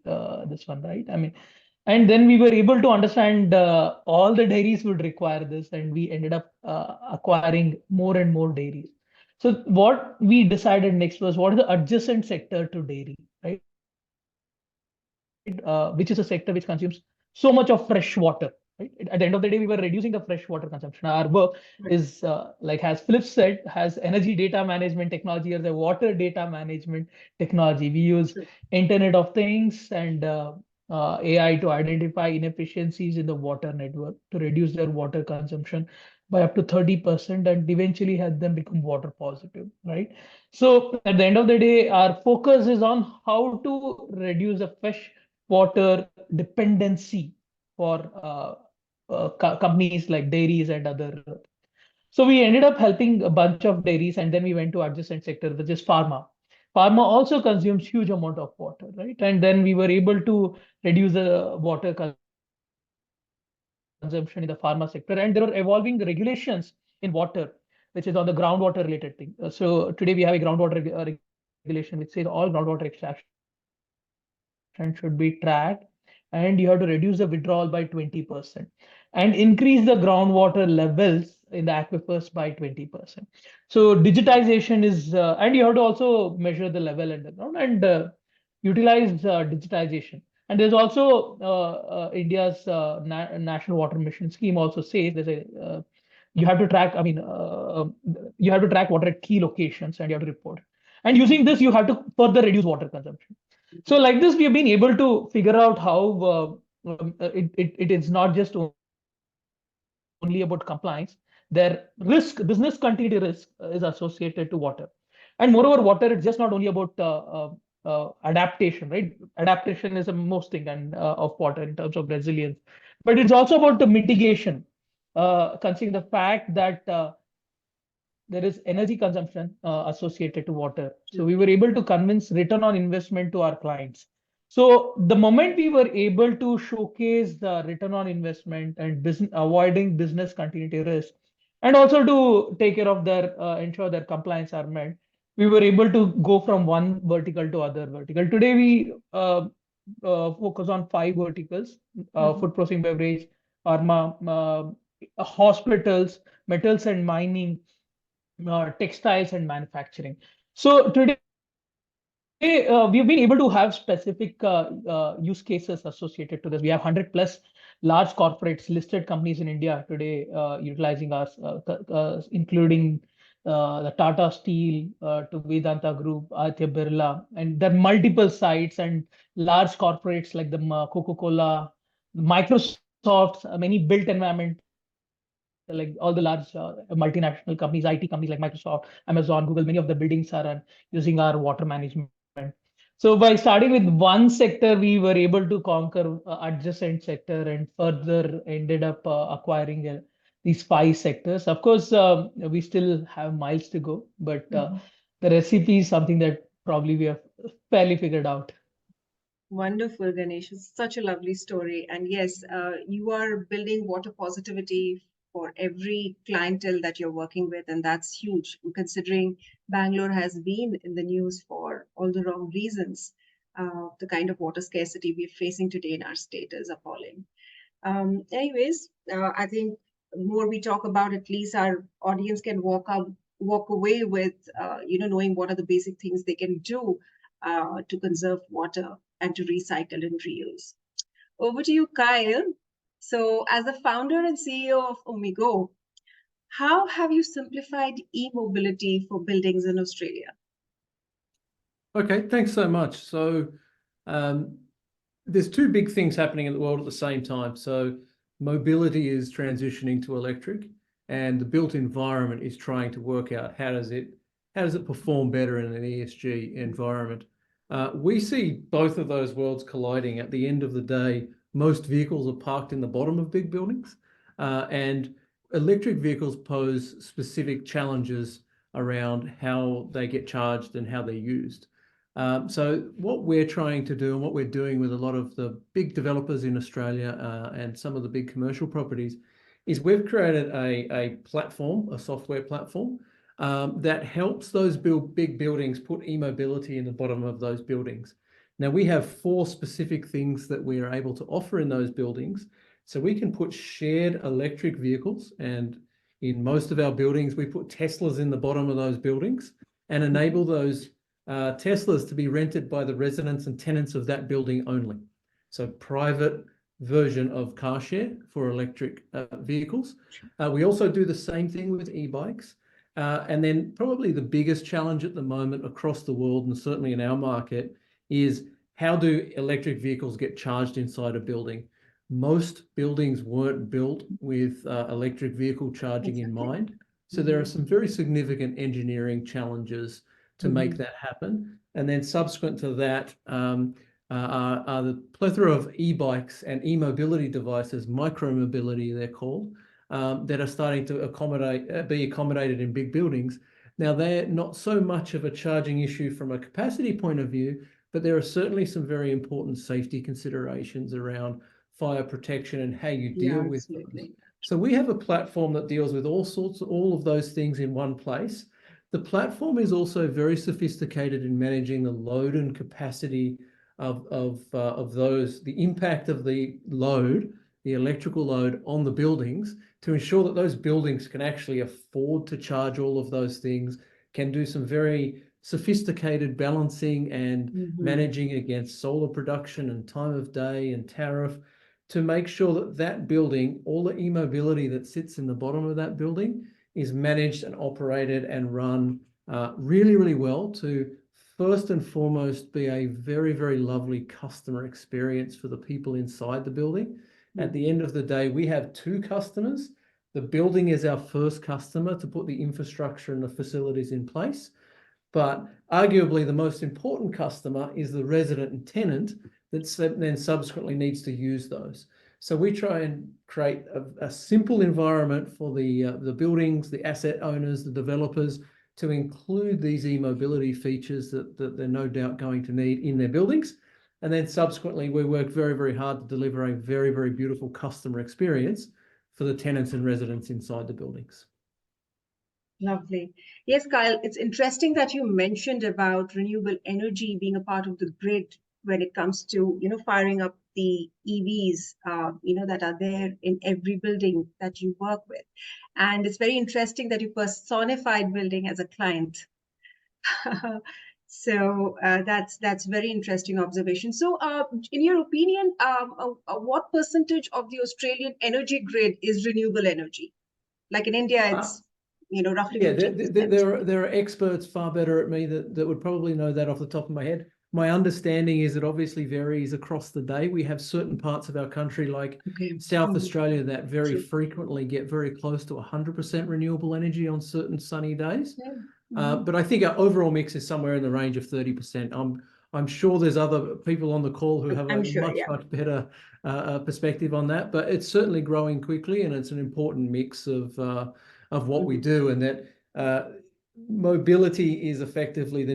this one, right? I mean, and then we were able to understand all the dairies would require this, and we ended up acquiring more and more dairies. So what we decided next was what is the adjacent sector to dairy, right? Which is a sector which consumes so much of fresh water. Right? At the end of the day, we were reducing the fresh water consumption. Our work is like, as Philip said, has energy data management technology or the water data management technology. We use Internet of Things and AI to identify inefficiencies in the water network to reduce their water consumption by up to 30% and eventually help them become water positive, right? So at the end of the day, our focus is on how to reduce the fresh water dependency for companies like dairies and other. So we ended up helping a bunch of dairies, and then we went to adjacent sector, which is pharma. Pharma also consumes huge amount of water, right? And then we were able to reduce the water consumption in the pharma sector. And there are evolving regulations in water, which is on the groundwater related thing. So today we have a groundwater regulation which says all groundwater extraction should be tracked, and you have to reduce the withdrawal by 20% and increase the groundwater levels in the aquifers by 20%. So digitization is, and you have to also measure the level in the ground and utilize digitization. And there's also India's National Water Mission scheme also says there's a you have to track. I mean, you have to track water at key locations and you have to report. And using this, you have to further reduce water consumption. So like this, we have been able to figure out how it is not just only about compliance. Their risk, business continuity risk, is associated to water. And moreover, water is just not only about adaptation, right? Adaptation is the most thing of water in terms of resilience, but it's also about the mitigation, considering the fact that there is energy consumption associated to water. So we were able to convince return on investment to our clients. So the moment we were able to showcase the return on investment and avoiding business continuity risk, and also to take care of their ensure their compliance are met, we were able to go from one vertical to other vertical. Today we focus on 5 verticals: food processing, beverage, pharma, hospitals, metals and mining, textiles and manufacturing. So today we've been able to have specific use cases associated to this. We have 100 plus large corporates, listed companies in India today utilizing us, including the Tata Steel to Vedanta Group, Aditya Birla, and there are multiple sites and large corporates like the Coca-Cola, Microsoft, many built environment, like all the large multinational companies, IT companies like Microsoft, Amazon, Google, many of the buildings are using our water management. So by starting with one sector, we were able to conquer adjacent sector and further ended up acquiring these 5 sectors. Of course, we still have miles to go, but the recipe is something that probably we have fairly figured out. Wonderful, Ganesh. It's such a lovely story. And yes, you are building water positivity for every clientele that you're working with. And that's huge, considering Bangalore has been in the news for all the wrong reasons. The kind of water scarcity we're facing today in our state is appalling. Anyways, I think the more we talk about, at least our audience can walk away with, knowing what are the basic things they can do to conserve water and to recycle and reuse. Over to you, Kyle. So as the founder and CEO of Omigo, how have you simplified e-mobility for buildings in Australia? Okay, thanks so much. So there's 2 big things happening in the world at the same time. So mobility is transitioning to electric, and the built environment is trying to work out how does it perform better in an ESG environment. We see both of those worlds colliding. At the end of the day, most vehicles are parked in the bottom of big buildings, and electric vehicles pose specific challenges around how they get charged and how they're used. So what we're trying to do and what we're doing with a lot of the big developers in Australia and some of the big commercial properties is we've created a platform, a software platform, that helps those big buildings put e-mobility in the bottom of those buildings. Now we have 4 specific things that we are able to offer in those buildings. So we can put shared electric vehicles, and in most of our buildings, we put Teslas in the bottom of those buildings and enable those Teslas to be rented by the residents and tenants of that building only. So private version of car share for electric vehicles. We also do the same thing with e-bikes. And then probably the biggest challenge at the moment across the world, and certainly in our market, is how do electric vehicles get charged inside a building? Most buildings weren't built with electric vehicle charging in mind. So there are some very significant engineering challenges to make that happen. And then subsequent to that are the plethora of e-bikes and e-mobility devices, micro-mobility they're called, that are starting to be accommodated in big buildings. Now, they're not so much of a charging issue from a capacity point of view, but there are certainly some very important safety considerations around fire protection and how you deal with those. So we have a platform that deals with all of those things in one place. The platform is also very sophisticated in managing the load and capacity of those, the impact of the load, the electrical load on the buildings, to ensure that those buildings can actually afford to charge all of those things, can do some very sophisticated balancing and managing against solar production and time of day and tariff, to make sure that that building, all the e-mobility that sits in the bottom of that building, is managed and operated and run really, really well, to first and foremost be a very, very lovely customer experience for the people inside the building. At the end of the day, we have two customers. The building is our first customer to put the infrastructure and the facilities in place. But arguably the most important customer is the resident and tenant that then subsequently needs to use those. So we try and create a simple environment for the buildings, the asset owners, the developers, to include these e-mobility features that they're no doubt going to need in their buildings. And then subsequently, we work very, very hard to deliver a very, very beautiful customer experience for the tenants and residents inside the buildings. Lovely. Yes, Kyle, it's interesting that you mentioned about renewable energy being a part of the grid when it comes to, firing up the EVs, that are there in every building that you work with. And it's very interesting that you personified building as a client. So that's very interesting observation. So in your opinion, what percentage of the Australian energy grid is renewable energy? Like in India, it's roughly 50%. There are experts far better at me that would probably know that off the top of my head. My understanding is it obviously varies across the day. We have certain parts of our country, like South Australia, that very frequently get very close to 100% renewable energy on certain sunny days. But I think our overall mix is somewhere in the range of 30%. I'm sure there's other people on the call who have much better perspective on that, but it's certainly growing quickly, and it's an important mix of what we do, and that mobility is effectively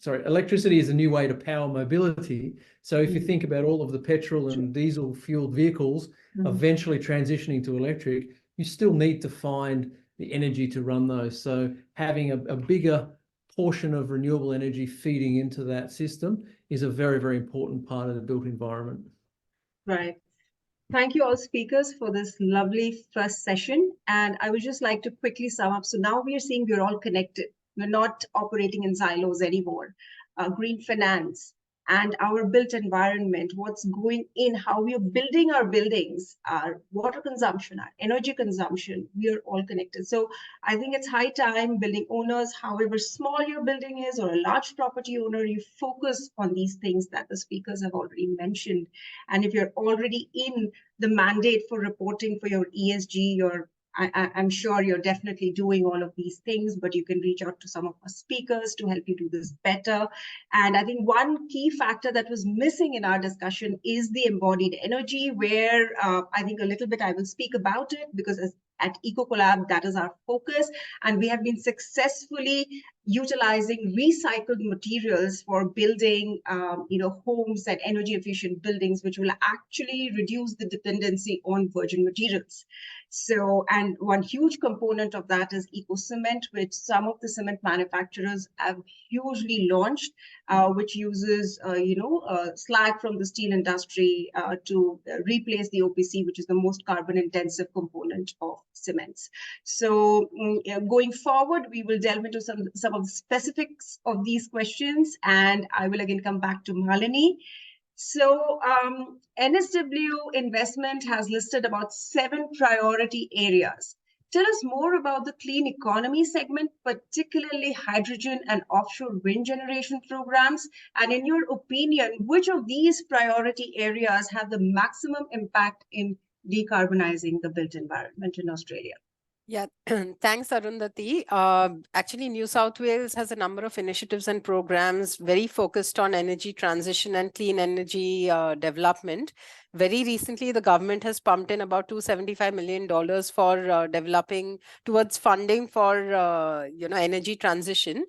electricity is a new way to power mobility. So if you think about all of the petrol and diesel fueled vehicles eventually transitioning to electric, you still need to find the energy to run those. So having a bigger portion of renewable energy feeding into that system is a very, very important part of the built environment. Right. Thank you all speakers for this lovely first session. And I would just like to quickly sum up. So now we are seeing we're all connected. We're not operating in silos anymore. Green finance and our built environment, what's going in, how we are building our buildings, our water consumption, our energy consumption, we are all connected. So I think it's high time building owners, however small your building is, or a large property owner, you focus on these things that the speakers have already mentioned. And if you're already in the mandate for reporting for your ESG, I'm sure you're definitely doing all of these things, but you can reach out to some of our speakers to help you do this better. And I think one key factor that was missing in our discussion is the embodied energy, where I think a little bit I will speak about it, because at EcoCollab, that is our focus. And we have been successfully utilizing recycled materials for building, homes and energy efficient buildings, which will actually reduce the dependency on virgin materials. So, and one huge component of that is eco-cement, which some of the cement manufacturers have hugely launched, which uses, slag from the steel industry to replace the OPC, which is the most carbon intensive component of cements. So going forward, we will delve into some of the specifics of these questions, and I will again come back to Malini. So NSW Investment has listed about 7 priority areas. Tell us more about the clean economy segment, particularly hydrogen and offshore wind generation programs. And in your opinion, which of these priority areas have the maximum impact in decarbonizing the built environment in Australia? Yeah, thanks, Arundhati. Actually, New South Wales has a number of initiatives and programs very focused on energy transition and clean energy development. Very recently, the government has pumped in about $275 million for developing towards funding for energy transition.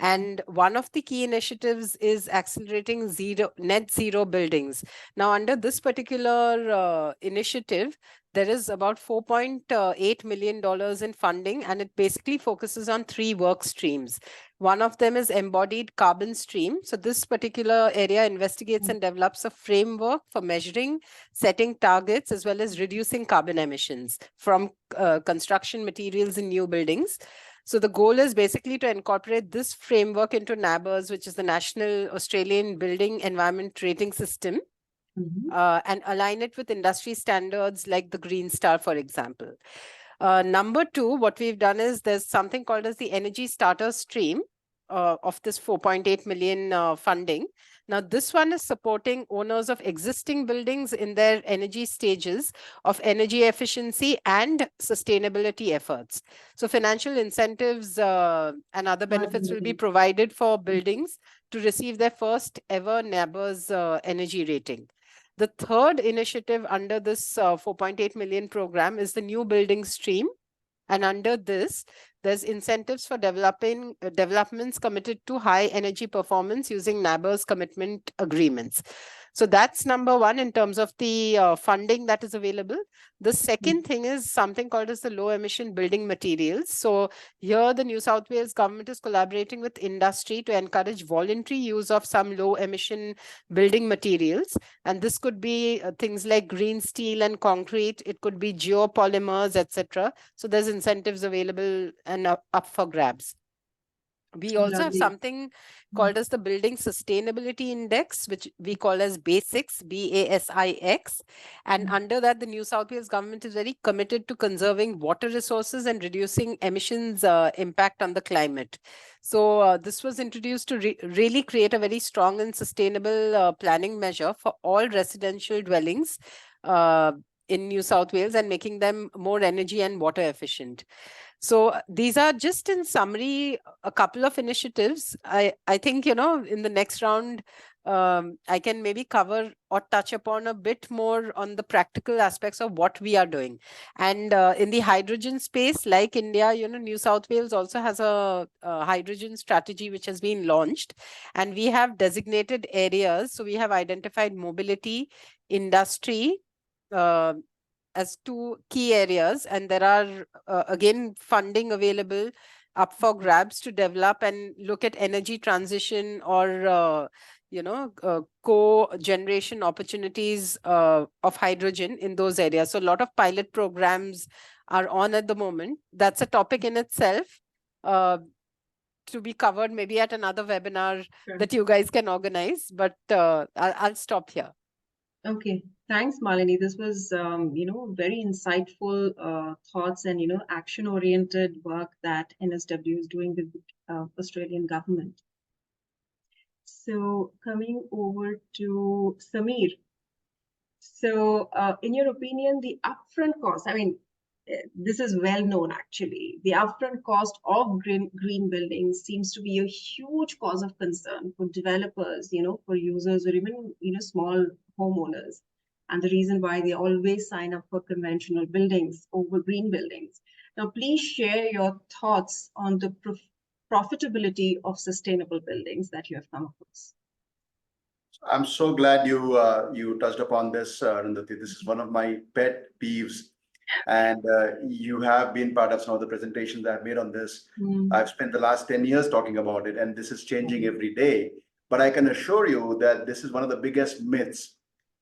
And one of the key initiatives is accelerating net zero buildings. Now, under this particular initiative, there is about $4.8 million in funding, and it basically focuses on 3 work streams. One of them is embodied carbon stream. So this particular area investigates and develops a framework for measuring, setting targets, as well as reducing carbon emissions from construction materials in new buildings. So the goal is basically to incorporate this framework into NABERS, which is the National Australian Building Environment Rating System, and align it with industry standards like the Green Star, for example. Number 2, what we've done is there's something called as the Energy Starter Stream of this 4.8 million funding. Now, this one is supporting owners of existing buildings in their energy stages of energy efficiency and sustainability efforts. So financial incentives and other benefits will be provided for buildings to receive their first ever NABERS energy rating. The third initiative under this 4.8 million program is the new building stream. And under this, there's incentives for developments committed to high energy performance using NABERS commitment agreements. So that's number 1 in terms of the funding that is available. The second thing is something called as the low emission building materials. So here the New South Wales government is collaborating with industry to encourage voluntary use of some low emission building materials. And this could be things like green steel and concrete. It could be geopolymers, etc. So there's incentives available and up for grabs. We also have something called as the Building Sustainability Index, which we call as BASIX, BASIX. And under that, the New South Wales government is very committed to conserving water resources and reducing emissions impact on the climate. So this was introduced to really create a very strong and sustainable planning measure for all residential dwellings in New South Wales and making them more energy and water efficient. So these are just in summary, a couple of initiatives. I think, in the next round, I can maybe cover or touch upon a bit more on the practical aspects of what we are doing. And in the hydrogen space, like India, New South Wales also has a hydrogen strategy which has been launched. And we have designated areas. So we have identified mobility, industry, as 2 key areas, and there are again funding available up for grabs to develop and look at energy transition or co-generation opportunities of hydrogen in those areas. So a lot of pilot programs are on at the moment. That's a topic in itself to be covered maybe at another webinar that you guys can organize, but I'll stop here. Okay, thanks, Malini. This was, very insightful thoughts and, action-oriented work that NSW is doing with the Australian government. So coming over to Samir. So in your opinion, the upfront cost, this is well known actually, the upfront cost of green buildings seems to be a huge cause of concern for developers, for users or even, small homeowners. And the reason why they always sign up for conventional buildings over green buildings. Now, please share your thoughts on the profitability of sustainable buildings that you have come across. I'm so glad you touched upon this, Arundhati. This is one of my pet peeves. And you have been part of some of the presentations I've made on this. I've spent the last 10 years talking about it, and this is changing every day. But I can assure you that this is one of the biggest myths.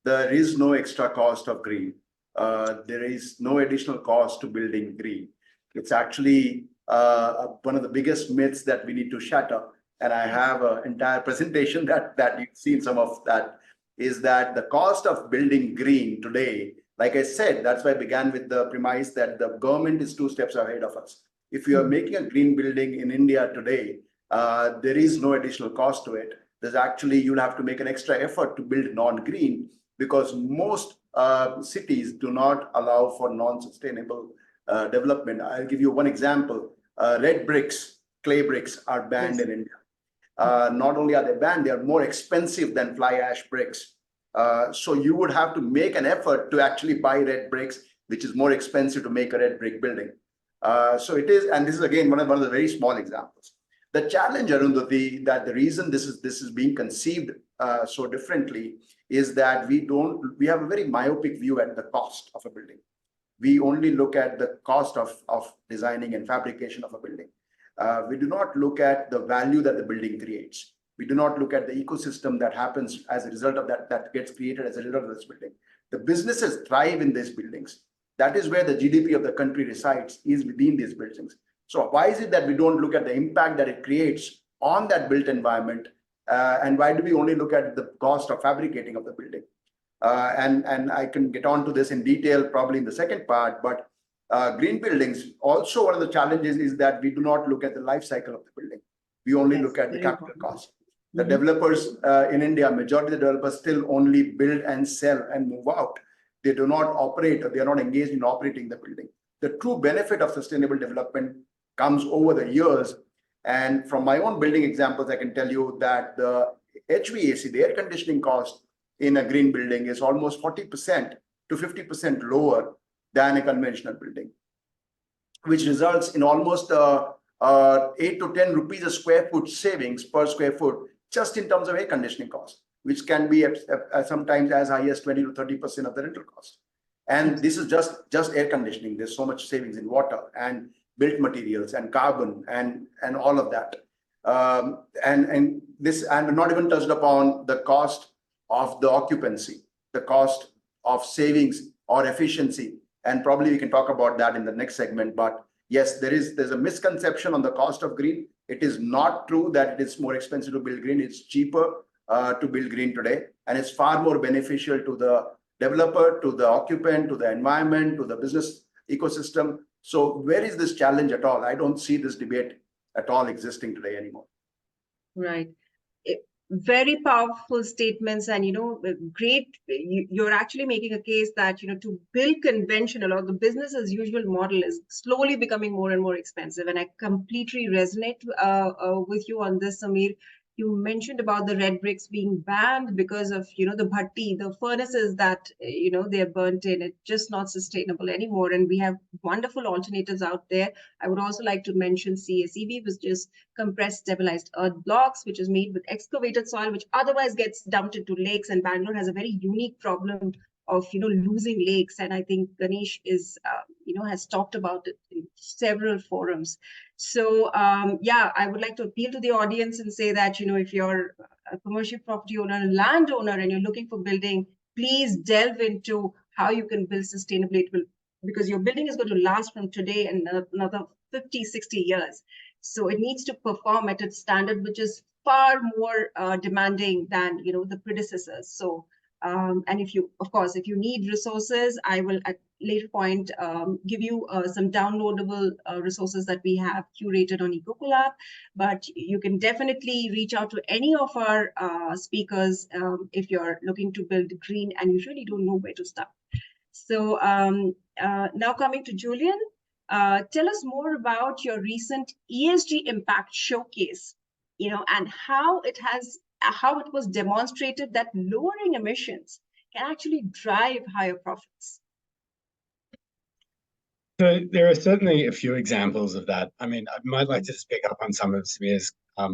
There is no extra cost of green. There is no additional cost to building green. It's actually one of the biggest myths that we need to shatter. And I have an entire presentation that you've seen some of that is that the cost of building green today, like I said, that's why I began with the premise that the government is 2 steps ahead of us. If you are making a green building in India today, there is no additional cost to it. There's actually, you'll have to make an extra effort to build non-green, because most cities do not allow for non-sustainable development. I'll give you one example. Red bricks, clay bricks are banned in India. Not only are they banned, they are more expensive than fly ash bricks. So you would have to make an effort to actually buy red bricks, which is more expensive to make a red brick building. So it is, and this is again one of the very small examples. The challenge, Arundhati, that the reason this is being conceived so differently is that we have a very myopic view at the cost of a building. We only look at the cost of designing and fabrication of a building. We do not look at the value that the building creates. We do not look at the ecosystem that happens as a result of that gets created as a result of this building. The businesses thrive in these buildings. That is where the GDP of the country resides, is within these buildings. So why is it that we don't look at the impact that it creates on that built environment? And why do we only look at the cost of fabricating of the building? And I can get on to this in detail probably in the second part, but green buildings, also one of the challenges is that we do not look at the life cycle of the building. We only look at the capital cost. The developers in India, majority of the developers still only build and sell and move out. They do not operate, or they are not engaged in operating the building. The true benefit of sustainable development comes over the years. And from my own building examples, I can tell you that the HVAC, the air conditioning cost in a green building is almost 40% to 50% lower than a conventional building, which results in almost 8 to 10 rupees a square foot savings per square foot, just in terms of air conditioning cost, which can be sometimes as high as 20 to 30% of the rental cost. And this is just air conditioning. There's so much savings in water and built materials and carbon and all of that. And not even touched upon the cost of the occupancy, the cost of savings or efficiency. And probably we can talk about that in the next segment. But yes, there's a misconception on the cost of green. It is not true that it is more expensive to build green. It's cheaper to build green today. And it's far more beneficial to the developer, to the occupant, to the environment, to the business ecosystem. So where is this challenge at all? I don't see this debate at all existing today anymore. Right. Very powerful statements, and great. You're actually making a case that to build conventional or the business as usual model is slowly becoming more and more expensive. And I completely resonate with you on this, Samir. You mentioned about the red bricks being banned because of the bhatti, the furnaces that they're burnt in. It's just not sustainable anymore, and we have wonderful alternatives out there. I would also like to mention CACB, which is compressed stabilized earth blocks, which is made with excavated soil, which otherwise gets dumped into lakes. And Bangalore has a very unique problem of losing lakes, and I think Ganesh is has talked about it in several forums. So yeah, I would like to appeal to the audience and say that if you're a commercial property owner, a landowner, and you're looking for building, please delve into how you can build sustainably, because your building is going to last from today and another 50, 60 years. So it needs to perform at its standard, which is far more demanding than the predecessors. So and if you need resources, I will at later point give you some downloadable resources that we have curated on EcoCollab. But you can definitely reach out to any of our speakers if you're looking to build green and you really don't know where to start. So now coming to Julian, tell us more about your recent ESG impact showcase, and how it was demonstrated that lowering emissions can actually drive higher profits. So there are certainly a few examples of that. I mean, I might like to just pick up on some of Samir's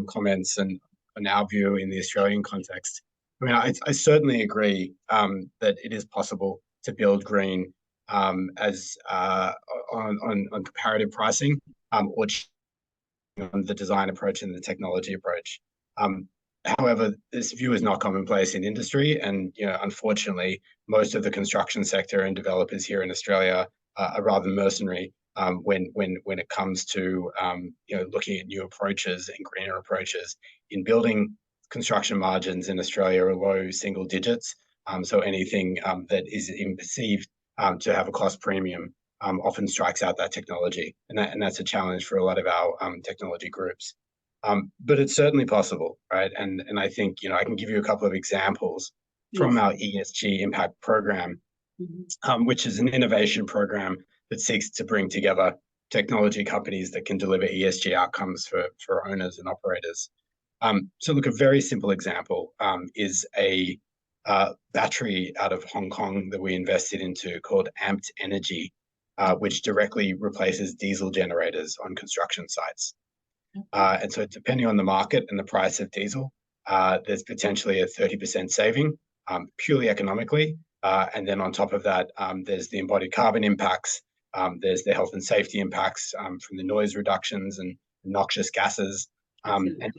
comments and on our view in the Australian context. I mean, I certainly agree that it is possible to build green as on comparative pricing or on the design approach and the technology approach. However, this view is not commonplace in industry, and unfortunately, most of the construction sector and developers here in Australia are rather mercenary when it comes to looking at new approaches and greener approaches in building construction margins in Australia are low single digits. So anything that is even perceived to have a cost premium often strikes out that technology, and that's a challenge for a lot of our technology groups. But it's certainly possible, right? And I think, I can give you a couple of examples from our ESG impact program, which is an innovation program that seeks to bring together technology companies that can deliver ESG outcomes for owners and operators. So look, a very simple example is a battery out of Hong Kong that we invested into called Amped Energy, which directly replaces diesel generators on construction sites. And so depending on the market and the price of diesel, there's potentially a 30% saving purely economically. And then on top of that, there's the embodied carbon impacts, there's the health and safety impacts from the noise reductions and noxious gases. And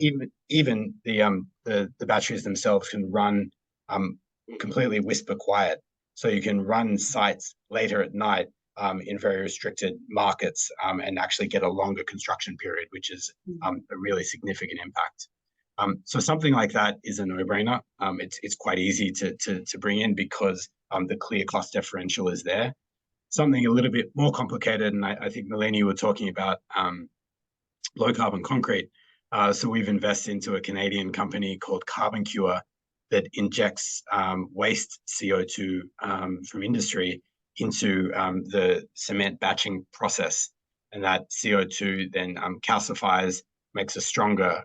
even the batteries themselves can run completely whisper quiet. So you can run sites later at night in very restricted markets and actually get a longer construction period, which is a really significant impact. So something like that is a no-brainer. It's quite easy to bring in because the clear cost differential is there. Something a little bit more complicated, and I think, Melanie, you were talking about low carbon concrete. So we've invested into a Canadian company called Carbon Cure that injects waste CO2 from industry into the cement batching process. And that CO2 then calcifies, makes a stronger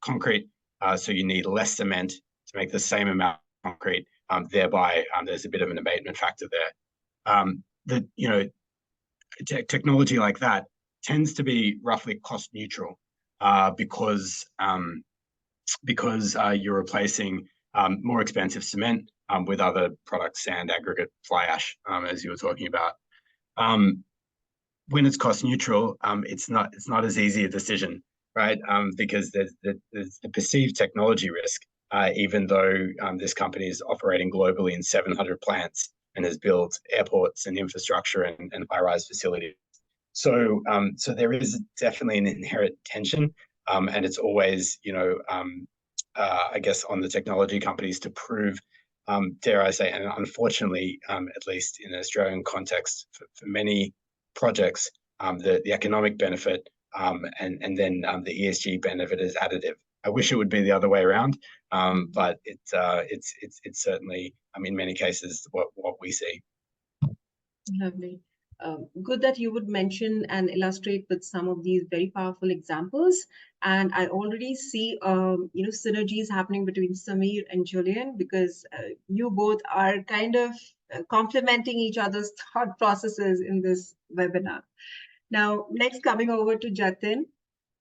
concrete. So you need less cement to make the same amount of concrete. Thereby, there's a bit of an abatement factor there. Technology like that tends to be roughly cost neutral because you're replacing more expensive cement with other products, sand, aggregate, fly ash, as you were talking about. When it's cost neutral, it's not as easy a decision, right? Because there's the perceived technology risk, even though this company is operating globally in 700 plants and has built airports and infrastructure and high-rise facilities. So there is definitely an inherent tension, and it's always, I guess, on the technology companies to prove, dare I say, and unfortunately, at least in an Australian context, for many projects, the economic benefit and then the ESG benefit is additive. I wish it would be the other way around, but it's certainly, in many cases, what we see. Lovely. Good that you would mention and illustrate with some of these very powerful examples. And I already see, synergies happening between Samir and Julian, because you both are kind of complementing each other's thought processes in this webinar. Now, next, coming over to Jatin.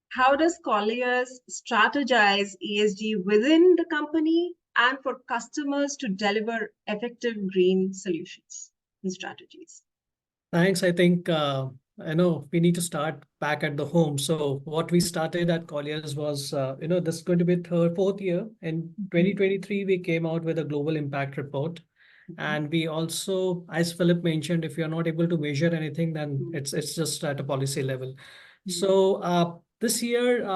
How does Colliers strategize ESG within the company and for customers to deliver effective green solutions and strategies? Thanks. I think we need to start back at the home. So what we started at Colliers was, this is going to be fourth year. In 2023, we came out with a global impact report. And we also, as Philip mentioned, if you're not able to measure anything, then it's just at a policy level. So this year,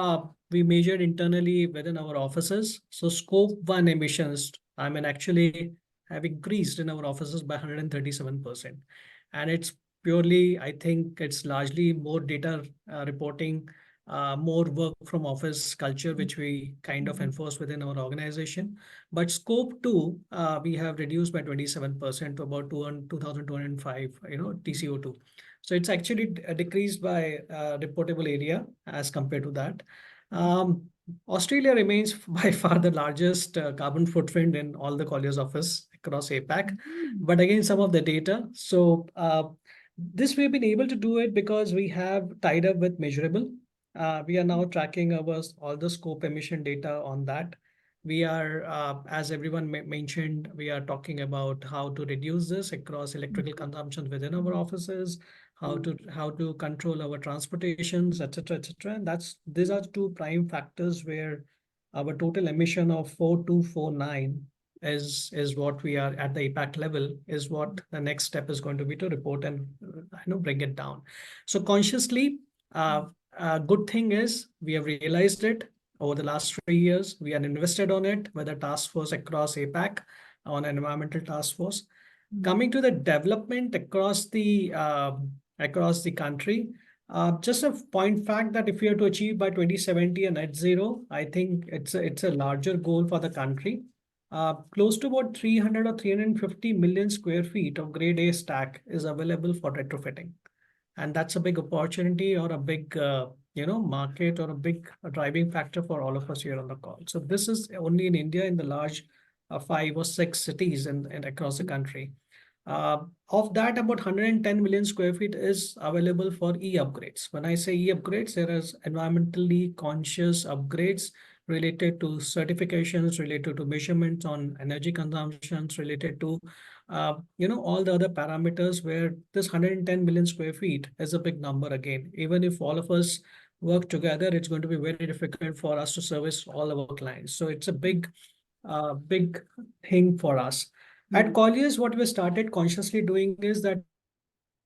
we measured internally within our offices. So scope 1 emissions, actually have increased in our offices by 137%. And it's purely, I think it's largely more data reporting, more work from office culture, which we kind of enforce within our organization. But scope 2, we have reduced by 27% to about 2,205, TCO2. So it's actually decreased by reportable area as compared to that. Australia remains by far the largest carbon footprint in all the Colliers office across APAC. But again, some of the data. So this we've been able to do it because we have tied up with measurable. We are now tracking all the scope emission data on that. We are, as everyone mentioned, we are talking about how to reduce this across electrical consumption within our offices, how to control our transportations, etc., etc. And these are two prime factors where our total emission of 4249 is what we are at the APAC level, is what the next step is going to be to report and bring it down. So consciously, a good thing is we have realized it. over the last 3 years. We are invested on it with a task force across APAC on an environmental task force. Coming to the development across the country, just a point fact that if we are to achieve by 2070 a net zero, I think it's a larger goal for the country. Close to about 300 or 350 million square feet of grade A stack is available for retrofitting. And that's a big opportunity or a big market or a big driving factor for all of us here on the call. So this is only in India, in the large 5 or 6 cities and across the country. Of that, about 110 million square feet is available for e-upgrades. When I say e-upgrades, there is environmentally conscious upgrades related to certifications, related to measurements on energy consumptions, related to all the other parameters, where this 110 million square feet is a big number again. Even if all of us work together, it's going to be very difficult for us to service all our clients. So it's a big thing for us. At Colliers, what we started consciously doing is that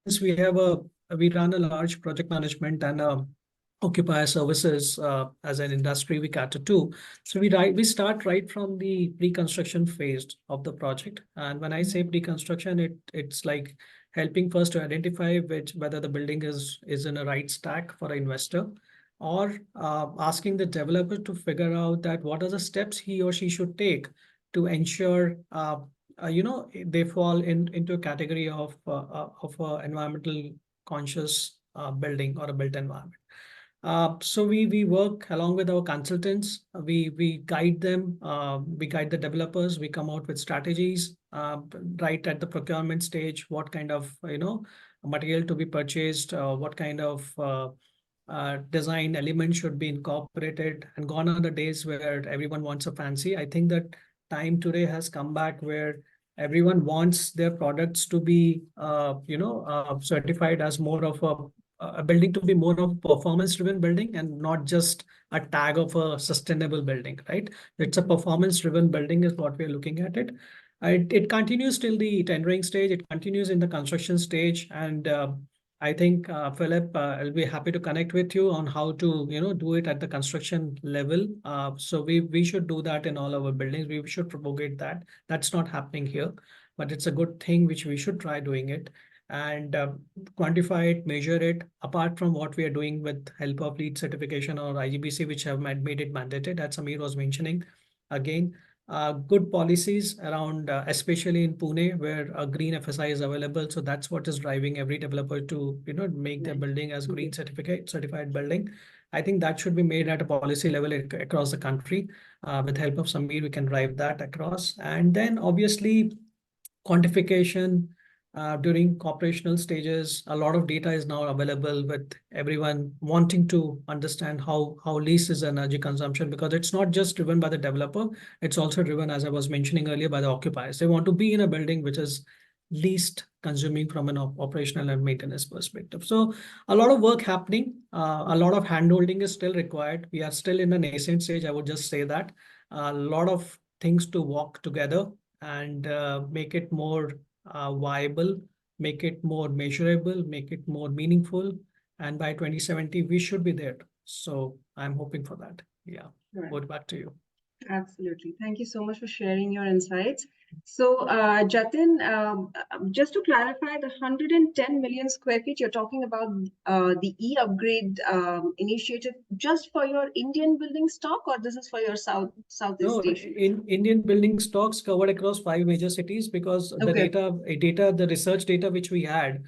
since we run a large project management and occupier services as an industry we cater to. So we start right from the pre-construction phase of the project. And when I say pre-construction, it's like helping first to identify whether the building is in a right stack for an investor, or asking the developer to figure out that what are the steps he or she should take to ensure they fall into a category of environmental conscious building or a built environment. So we work along with our consultants. We guide them. We guide the developers. We come out with strategies right at the procurement stage. What kind of material to be purchased? What kind of design elements should be incorporated? And gone are the days where everyone wants a fancy. I think that time today has come back where everyone wants their products to be certified as more of a building, to be more of a performance-driven building and not just a tag of a sustainable building, right? It's a performance-driven building is what we're looking at it. It continues till the tendering stage. It continues in the construction stage. And I think, Philip, I'll be happy to connect with you on how to, do it at the construction level. So we should do that in all our buildings. We should propagate that. That's not happening here, but it's a good thing which we should try doing it and quantify it, measure it, apart from what we are doing with help of LEED certification or IGBC, which have made it mandated, as Samir was mentioning. Again, good policies around, especially in Pune, where a green FSI is available. So that's what is driving every developer to make their building as green certified building. I think that should be made at a policy level across the country. With help of Samir, we can drive that across. And then obviously quantification. During operational stages, a lot of data is now available with everyone wanting to understand how least is energy consumption, because it's not just driven by the developer, it's also driven, as I was mentioning earlier, by the occupiers. They want to be in a building which is least consuming from an operational and maintenance perspective. So a lot of work happening, a lot of handholding is still required. We are still in a nascent stage, I would just say that. A lot of things to walk together and make it more viable, make it more measurable, make it more meaningful. And by 2070, we should be there. So I'm hoping for that. Yeah. Right. Over back to you. Absolutely. Thank you so much for sharing your insights. So, Jatin, just to clarify, the 110 million square feet, you're talking about the e-upgrade initiative just for your Indian building stock, or this is for your Southeast Asian? In Indian building stocks covered across 5 major cities, because the research data which we had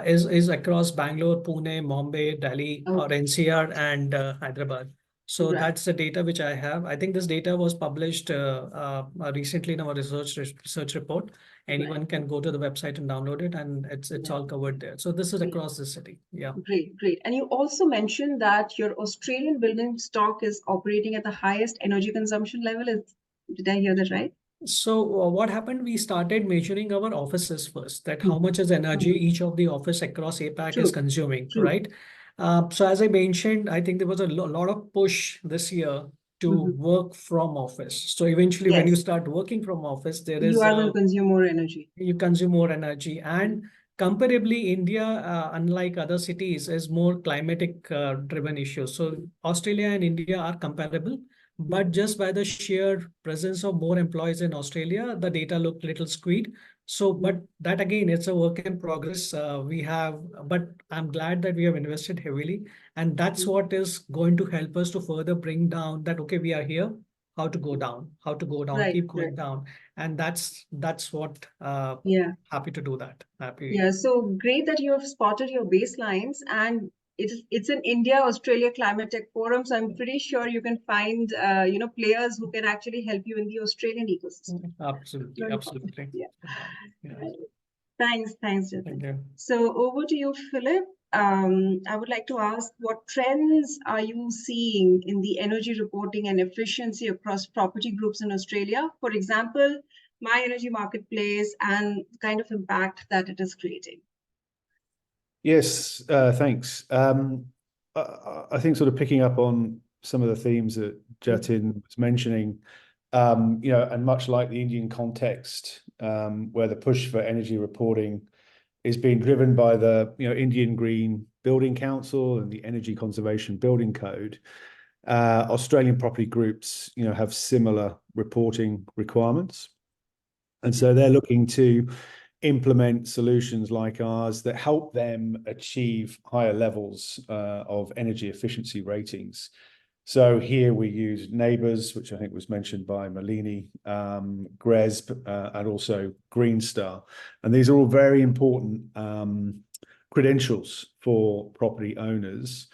is across Bangalore, Pune, Mumbai, Delhi, or NCR and Hyderabad. So that's the data which I have. I think this data was published recently in our research report. Anyone can go to the website and download it, and it's all covered there. So this is across the city. Yeah. Great. And you also mentioned that your Australian building stock is operating at the highest energy consumption level. Did I hear that right? So what happened, we started measuring our offices first, that how much is energy each of the office across APAC is consuming, right? So as I mentioned, I think there was a lot of push this year to work from office. So eventually when you start working from office, you are going to consume more energy. You consume more energy. And comparably, India, unlike other cities, is more climatic driven issues. So Australia and India are comparable, but just by the sheer presence of more employees in Australia, the data look little skewed. So, but that again, it's a work in progress. But I'm glad that we have invested heavily, and that's what is going to help us to further bring down that, okay, we are here, how to go down, Right, keep going right. down. And that's what, Yeah. happy to do that. Happy. Yeah, so great that you have spotted your baselines, and it's an India-Australia Climate Tech Forum, so I'm pretty sure you can find players who can actually help you in the Australian ecosystem. Absolutely, Very absolutely. Yeah. Yeah. Thanks, Jatin. Thank you. So over to you, Philip. I would like to ask, what trends are you seeing in the energy reporting and efficiency across property groups in Australia? For example, My Energy Marketplace and the kind of impact that it is creating. Yes, thanks. I think sort of picking up on some of the themes that Jatin was mentioning, and much like the Indian context, where the push for energy reporting is being driven by the Indian Green Building Council and the Energy Conservation Building Code, Australian property groups have similar reporting requirements, and so they're looking to implement solutions like ours that help them achieve higher levels of energy efficiency ratings. So here we use Neighbours, which I think was mentioned by Malini, GRESB, and also Green Star. And these are all very important credentials for property owners.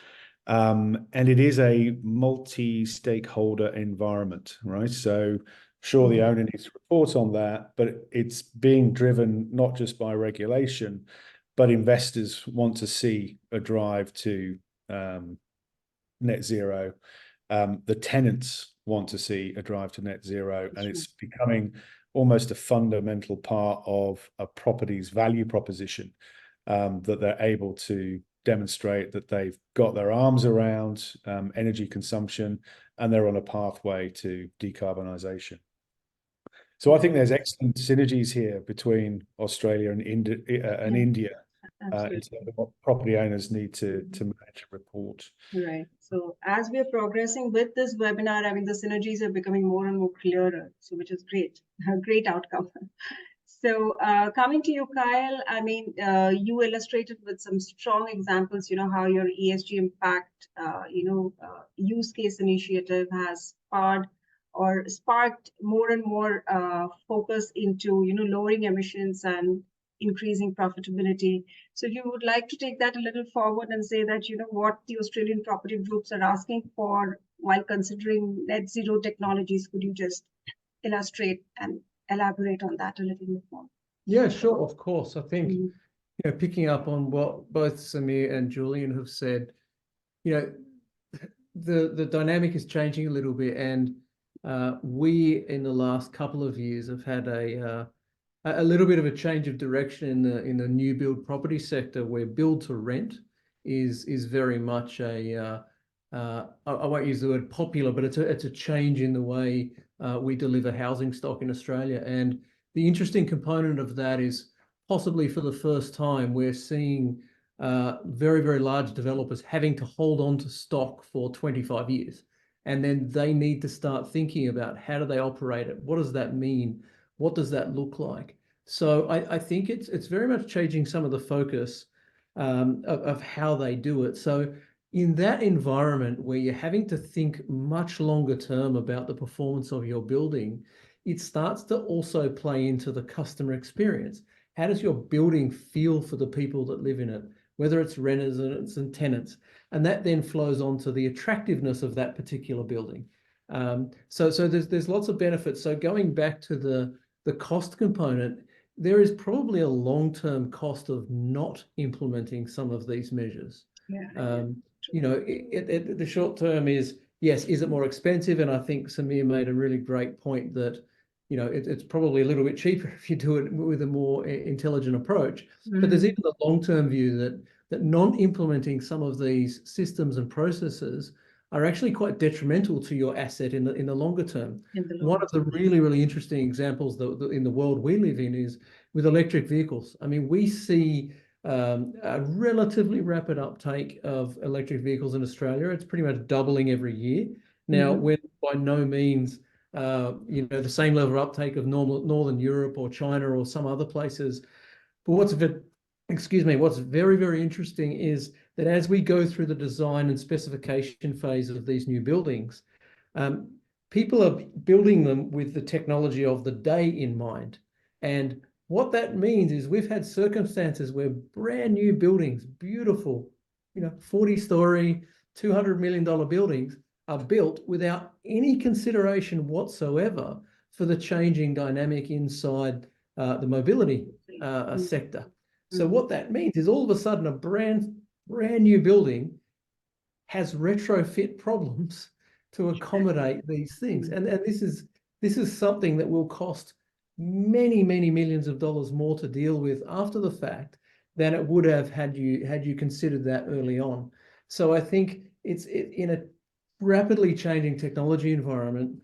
And it is a multi-stakeholder environment, right? So sure, the owner needs to report on that, but it's being driven not just by regulation, but investors want to see a drive to net zero. The tenants want to see a drive to net zero, and it's becoming almost a fundamental part of a property's value proposition, that they're able to demonstrate that they've got their arms around energy consumption and they're on a pathway to decarbonisation. So I think there's excellent synergies here between Australia and India in terms of what property owners need to manage and report. Right. So as we are progressing with this webinar, I mean, the synergies are becoming more and more clearer, so which is great, a great outcome. So coming to you, Kyle, I mean, you illustrated with some strong examples, how your ESG impact, use case initiative has sparked more and more focus into, lowering emissions and increasing profitability. So if you would like to take that a little forward and say that, what the Australian property groups are asking for while considering net zero technologies, could you just illustrate and elaborate on that a little bit more? Yeah, sure, of course. I think, picking up on what both Samir and Julian have said, the dynamic is changing a little bit, and we in the last couple of years have had a little bit of a change of direction in the new build property sector, where build to rent is very much I won't use the word popular, but it's a change in the way we deliver housing stock in Australia. And the interesting component of that is possibly for the first time we're seeing very, very large developers having to hold on to stock for 25 years. And then they need to start thinking about, how do they operate it? What does that mean? What does that look like? So I think it's very much changing some of the focus of how they do it. So in that environment where you're having to think much longer term about the performance of your building, it starts to also play into the customer experience. How does your building feel for the people that live in it, whether it's residents and tenants? And that then flows on to the attractiveness of that particular building. So there's lots of benefits. So going back to the cost component, there is probably a long-term cost of not implementing some of these measures. Yeah. The short term is, yes, is it more expensive? And I think Samir made a really great point that, it's probably a little bit cheaper if you do it with a more intelligent approach. But there's even the long-term view that non-implementing some of these systems and processes are actually quite detrimental to your asset in the longer term. In the One long of the really interesting examples in the world we live in is with electric vehicles. I mean, we see a relatively rapid uptake of electric vehicles in Australia. It's pretty much doubling every year. Now, we're by no means the same level of uptake of Northern Europe or China or some other places. But what's very interesting is that as we go through the design and specification phase of these new buildings, people are building them with the technology of the day in mind. And what that means is we've had circumstances where brand new buildings, beautiful, 40-story, $200 million buildings are built without any consideration whatsoever for the changing dynamic inside the mobility sector. So what that means is all of a sudden a brand new building has retrofit problems to accommodate these things, and this is something that will cost many millions of dollars more to deal with after the fact than it would have had you considered that early on. So I think it's in a rapidly changing technology environment,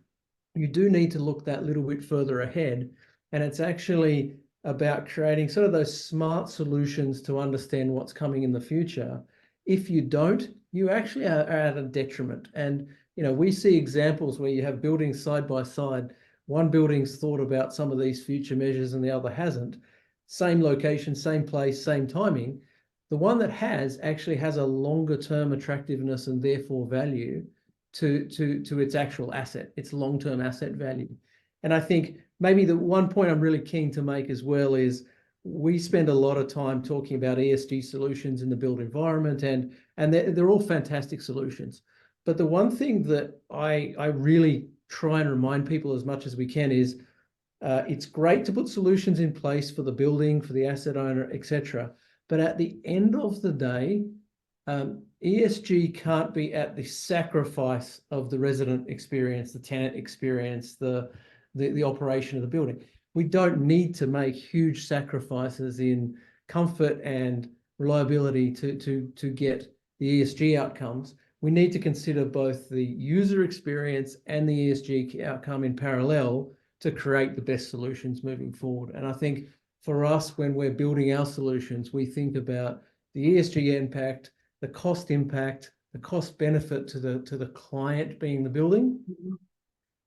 you do need to look that little bit further ahead, and it's actually about creating sort of those smart solutions to understand what's coming in the future. If you don't, you actually are at a detriment. And we see examples where you have buildings side by side. One building's thought about some of these future measures and the other hasn't. Same location, same place, same timing. The one that actually has a longer term attractiveness and therefore value to its actual asset, its long-term asset value. And I think maybe the one point I'm really keen to make as well is we spend a lot of time talking about ESG solutions in the built environment, and they're all fantastic solutions. But the one thing that I really try and remind people as much as we can is it's great to put solutions in place for the building, for the asset owner, etc. But at the end of the day, ESG can't be at the sacrifice of the resident experience, the tenant experience, the operation of the building. We don't need to make huge sacrifices in comfort and reliability to get the ESG outcomes. We need to consider both the user experience and the ESG outcome in parallel to create the best solutions moving forward. And I think for us, when we're building our solutions, we think about the ESG impact, the cost impact, the cost benefit to the client being the building.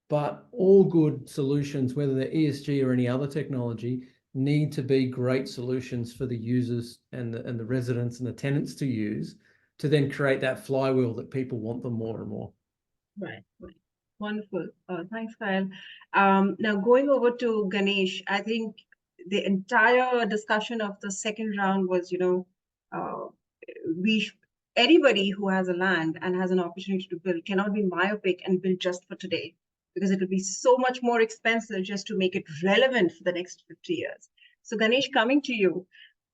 But all good solutions, whether they're ESG or any other technology, need to be great solutions for the users and the residents and the tenants to use to then create that flywheel that people want them more and more. Right. Wonderful. Thanks, Kyle. Now going over to Ganesh, I think the entire discussion of the second round was, anybody who has a land and has an opportunity to build cannot be myopic and build just for today, because it will be so much more expensive just to make it relevant for the next 50 years. So Ganesh, coming to you,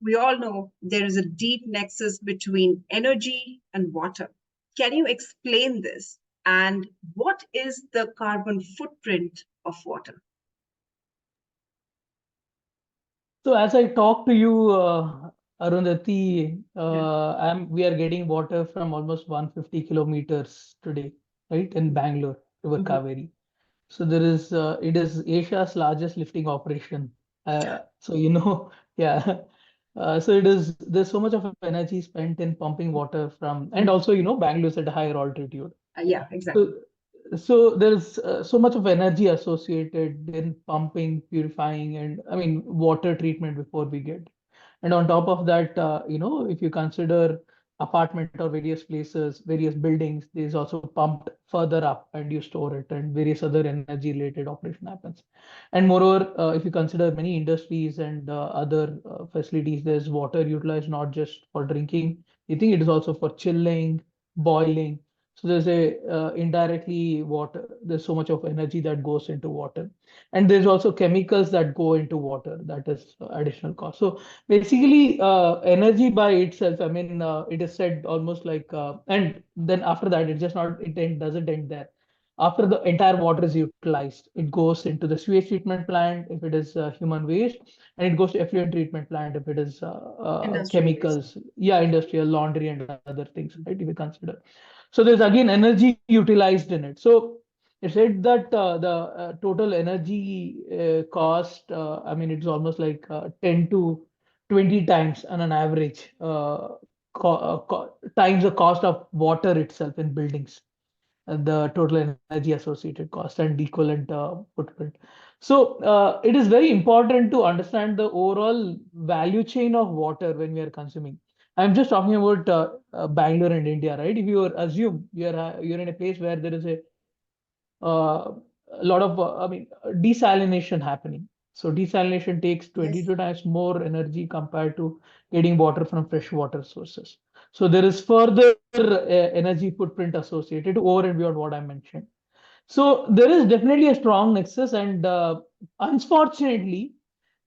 we all know there is a deep nexus between energy and water. Can you explain this? And what is the carbon footprint of water? So as I talk to you, Arundhati, we are getting water from almost 150 kilometers today, right, in Bangalore, River Kaveri. So there is, it is Asia's largest lifting operation. So yeah. So there's so much of energy spent in pumping water from, and also Bangalore is at a higher altitude. Yeah, exactly. So there's so much of energy associated in pumping, purifying, and water treatment before we get. And on top of that, if you consider apartment or various places, various buildings, there's also pumped further up and you store it, and various other energy related operation happens. And moreover, if you consider many industries and other facilities, there's water utilized not just for drinking. You think it is also for chilling, boiling. So there's indirectly water, there's so much of energy that goes into water. And there's also chemicals that go into water, that is additional cost. So basically, energy by itself, it is said almost like, and then after that, it doesn't end there. After the entire water is utilized, it goes into the sewage treatment plant if it is human waste, and it goes to effluent treatment plant if it is chemicals, industrial, laundry and other things, right, if you consider. So there's again energy utilized in it. So it said that the total energy cost, I mean, it's almost like 10 to 20 times on an average times the cost of water itself in buildings, the total energy associated cost and equivalent footprint. So it is very important to understand the overall value chain of water when we are consuming. I'm just talking about Bangalore and India, right? If you assume you're in a place where there is a lot of I mean desalination happening. So desalination takes 22 times more energy compared to getting water from fresh water sources. So there is further energy footprint associated over and beyond what I mentioned. So there is definitely a strong nexus, and unfortunately,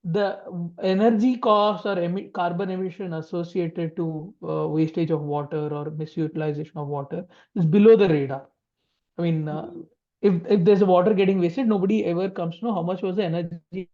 the energy cost or carbon emission associated to wastage of water or misutilization of water is below the radar. I mean, if there's a water getting wasted, nobody ever comes to know how much was the energy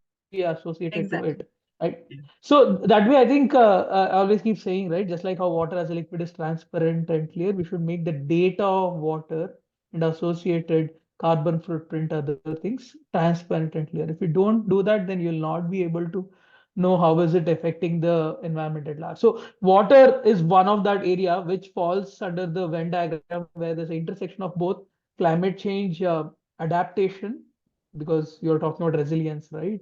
associated to it, right? So that way, I think I always keep saying, right, just like how water as a liquid is transparent and clear, we should make the data of water and associated carbon footprint, other things transparent and clear. If you don't do that, then you'll not be able to know how is it affecting the environment at large. So water is one of that area which falls under the Venn diagram where there's an intersection of both climate change adaptation, because you're talking about resilience, right?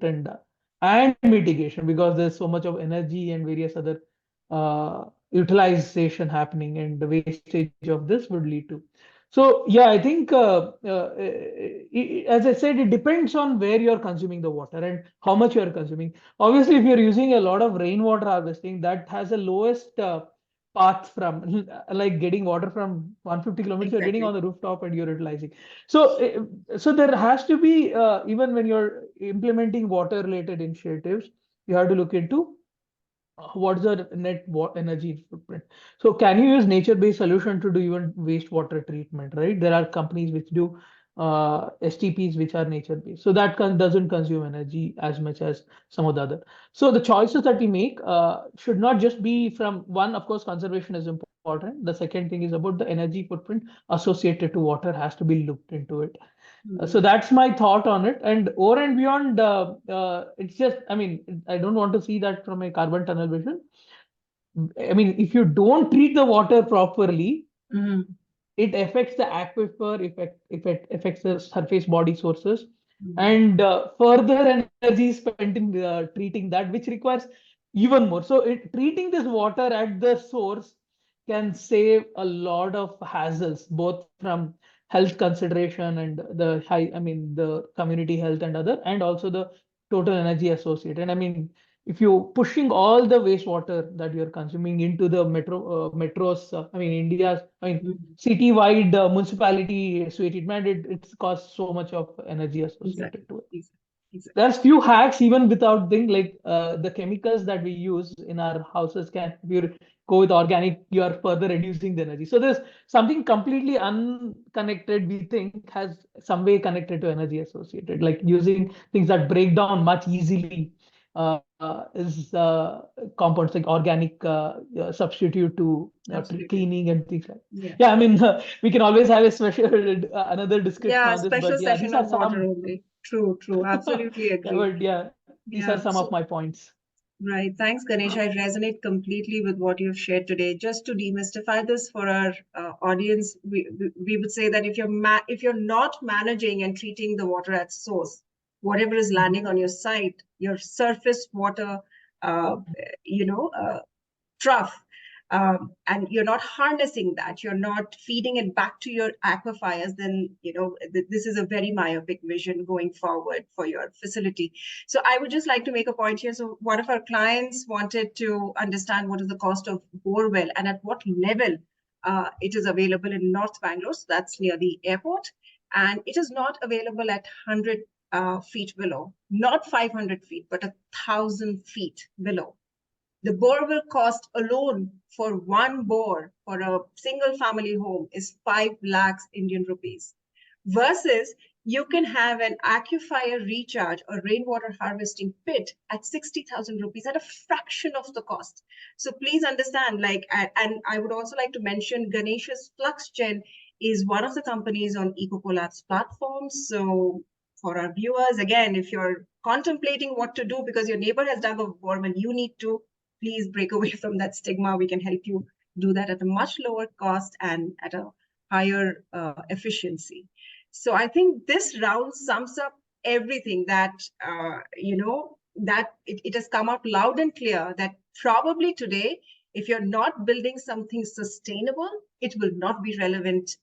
And mitigation, because there's so much of energy and various other utilization happening, and the wastage of this would lead to. So yeah, I think as I said, it depends on where you're consuming the water and how much you're consuming. Obviously, if you're using a lot of rainwater harvesting, that has the lowest path from like getting water from 150 kilometers, you're getting on the rooftop and you're utilizing. So so there has to be even when you're implementing water related initiatives, you have to look into what's the net energy footprint. So can you use nature-based solution to do even wastewater treatment, right? There are companies which do STPs which are nature-based. So that doesn't consume energy as much as some of the other. So the choices that we make should not just be from one, of course, conservation is important. The second thing is about the energy footprint associated to water has to be looked into it. So that's my thought on it. And over and beyond, it's just, I mean, I don't want to see that from a carbon tunnel vision. I mean, if you don't treat the water properly, it affects the aquifer, it affects the surface body sources, and further energy is spent in treating that, which requires even more. So treating this water at the source can save a lot of hassles, both from health consideration and the I mean, the community health and other, and also the total energy associated. I mean, if you're pushing all the wastewater that you're consuming into the metros, I mean, India's, I mean, city-wide municipality sewage treatment, it's costs so much of energy associated to it. There's few hacks even without things like the chemicals that we use in our houses can, if you go with organic, you are further reducing the energy. So there's something completely unconnected, we think, has some way connected to energy associated, like using things that break down much easily is compounds like organic substitute to cleaning and things like that. Yeah, I mean, we can always have a special another discussion on this, but yeah, these are some. True, absolutely agree. But yeah, these are some of my points. Right. Thanks, Ganesh. I resonate completely with what you've shared today. Just to demystify this for our audience, we would say that if you're not managing and treating the water at source, whatever is landing on your site, your surface water, trough, and you're not harnessing that, you're not feeding it back to your aquifers, then this is a very myopic vision going forward for your facility. So I would just like to make a point here. So one of our clients wanted to understand what is the cost of borewell and at what level it is available in North Bangalore. So that's near the airport, and it is not available at 100 feet below, not 500 feet, but 1,000 feet below. The borewell cost alone for one bore for a single family home is 5 lakhs Indian rupees, versus you can have an aquifer recharge or rainwater harvesting pit at 60,000 rupees at a fraction of the cost. So please understand, like, and I would also like to mention Ganesh's FluxGen is one of the companies on EcoCollab's platform. So for our viewers, again, if you're contemplating what to do because your neighbor has dug a borewell, you need to please break away from that stigma. We can help you do that at a much lower cost and at a higher efficiency. So I think this round sums up everything that, that it has come out loud and clear that probably today, if you're not building something sustainable, it will not be relevant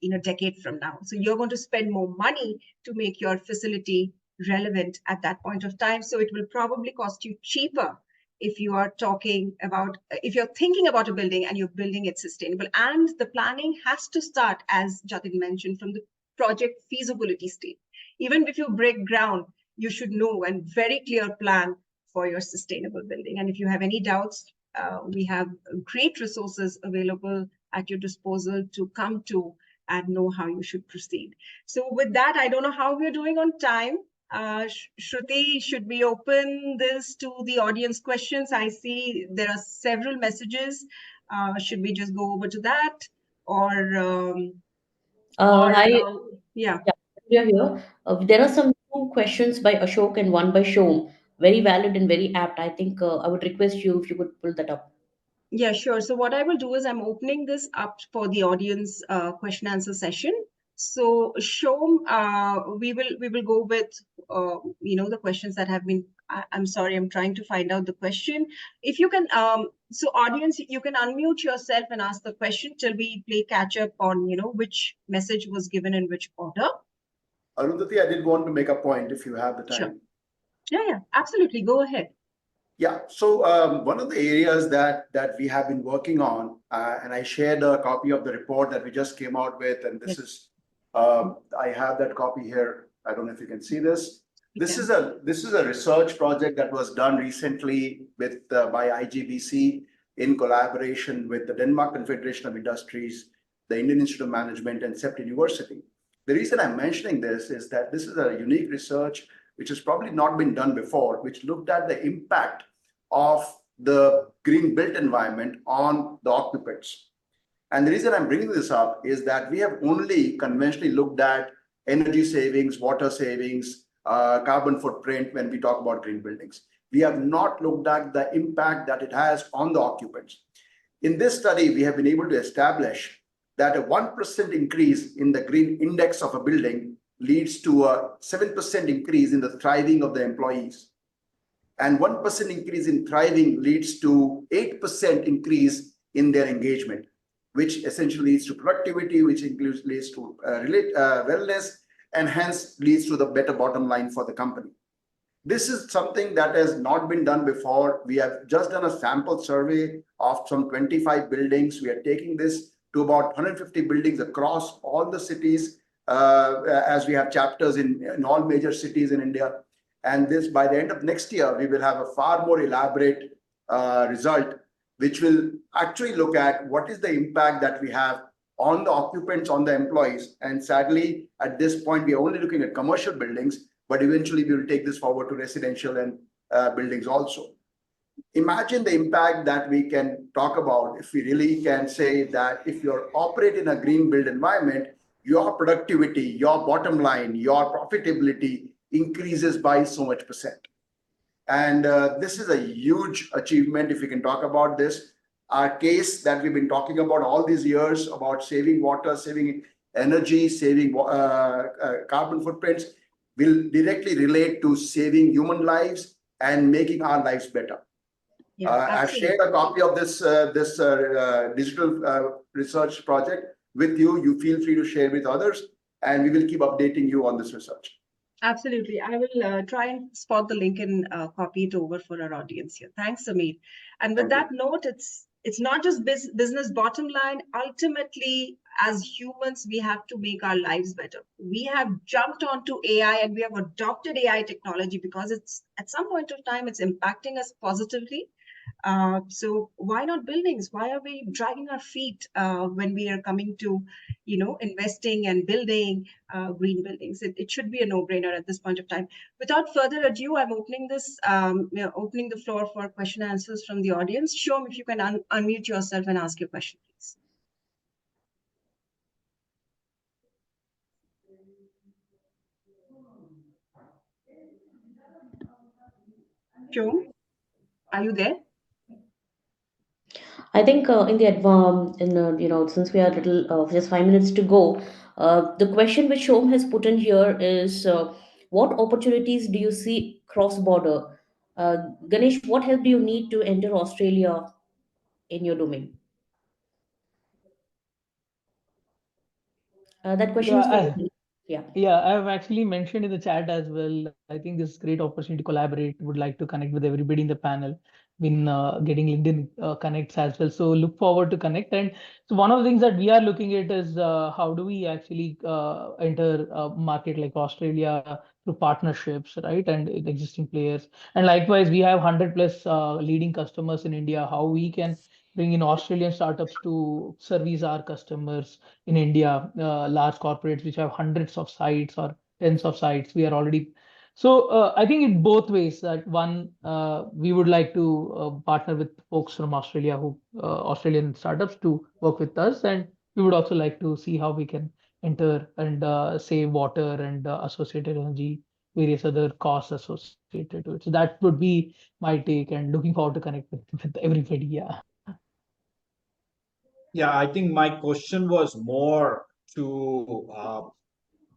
in a decade from now. So you're going to spend more money to make your facility relevant at that point of time. So it will probably cost you cheaper if you are talking about, if you're thinking about a building and you're building it sustainable. And the planning has to start, as Jatin mentioned, from the project feasibility stage. Even if you break ground, you should know a very clear plan for your sustainable building. And if you have any doubts, we have great resources available at your disposal to come to and know how you should proceed. So with that, I don't know how we're doing on time. Shruti, should we open this to the audience questions? I see there are several messages. Should we just go over to that? Or Hi, yeah. we are here. There are some two questions by Ashok and one by Shom. Very valid and very apt. I think I would request you if you could pull that up. Yeah, sure. So what I will do is I'm opening this up for the audience question answer session. So Shom, we will go with the questions that have been. I'm sorry, I'm trying to find out the question. If you can, so audience, you can unmute yourself and ask the question till we play catch up on which message was given in which order. Arundhati, I did want to make a point if you have the time. Sure. Yeah, absolutely. Go ahead. Yeah, so one of the areas that we have been working on, and I shared a copy of the report that we just came out with, and this is, I have that copy here. I don't know if you can see this. This is a research project that was done recently with by IGBC in collaboration with the Denmark Confederation of Industries, the Indian Institute of Management, and CEPT University. The reason I'm mentioning this is that this is a unique research which has probably not been done before, which looked at the impact of the green built environment on the occupants. And the reason I'm bringing this up is that we have only conventionally looked at energy savings, water savings, carbon footprint when we talk about green buildings. We have not looked at the impact that it has on the occupants. In this study, we have been able to establish that a 1% increase in the green index of a building leads to a 7% increase in the thriving of the employees. And 1% increase in thriving leads to 8% increase in their engagement, which essentially leads to productivity, which leads to wellness, and hence leads to the better bottom line for the company. This is something that has not been done before. We have just done a sample survey of some 25 buildings. We are taking this to about 150 buildings across all the cities, as we have chapters in all major cities in India. And this, by the end of next year, we will have a far more elaborate result, which will actually look at what is the impact that we have on the occupants, on the employees. And sadly, at this point, we are only looking at commercial buildings, but eventually we will take this forward to residential and buildings also. Imagine the impact that we can talk about if we really can say that if you're operating in a green built environment, your productivity, your bottom line, your profitability increases by so much percent. And this is a huge achievement if we can talk about this. Our case that we've been talking about all these years about saving water, saving energy, saving carbon footprints will directly relate to saving human lives and making our lives better. Yeah, I've shared a copy of this digital research project with you. You feel free to share with others, and we will keep updating you on this research. Absolutely. I will try and spot the link and copy it over for our audience here. Thanks, Samir. And with that note, it's not just business bottom line. Ultimately, as humans, we have to make our lives better. We have jumped onto AI and we have adopted AI technology because it's at some point of time, it's impacting us positively. So why not buildings? Why are we dragging our feet when we are coming to, investing and building green buildings? It should be a no-brainer at this point of time. Without further ado, I'm opening opening the floor for question and answers from the audience. Shom, if you can unmute yourself and ask your question, please. Shom, are you there? I think since we are a little just 5 minutes to go, the question which Shom has put in here is, what opportunities do you see cross border? Ganesh, what help do you need to enter Australia in your domain? That question is for Yeah, you. Yeah. Yeah, I've actually mentioned in the chat as well. I think this is a great opportunity to collaborate. Would like to connect with everybody in the panel. Been getting LinkedIn connects as well. So look forward to connect. And so one of the things that we are looking at is how do we actually enter a market like Australia through partnerships, right? And existing players. And likewise, we have 100 plus leading customers in India. How we can bring in Australian startups to service our customers in India, large corporates which have hundreds of sites or tens of sites. We are already. So I think in both ways that one, we would like to partner with folks from Australia who Australian startups to work with us. And we would also like to see how we can enter and save water and associated energy, various other costs associated to it. So that would be my take and looking forward to connect with everybody. Yeah. Yeah, I think my question was more to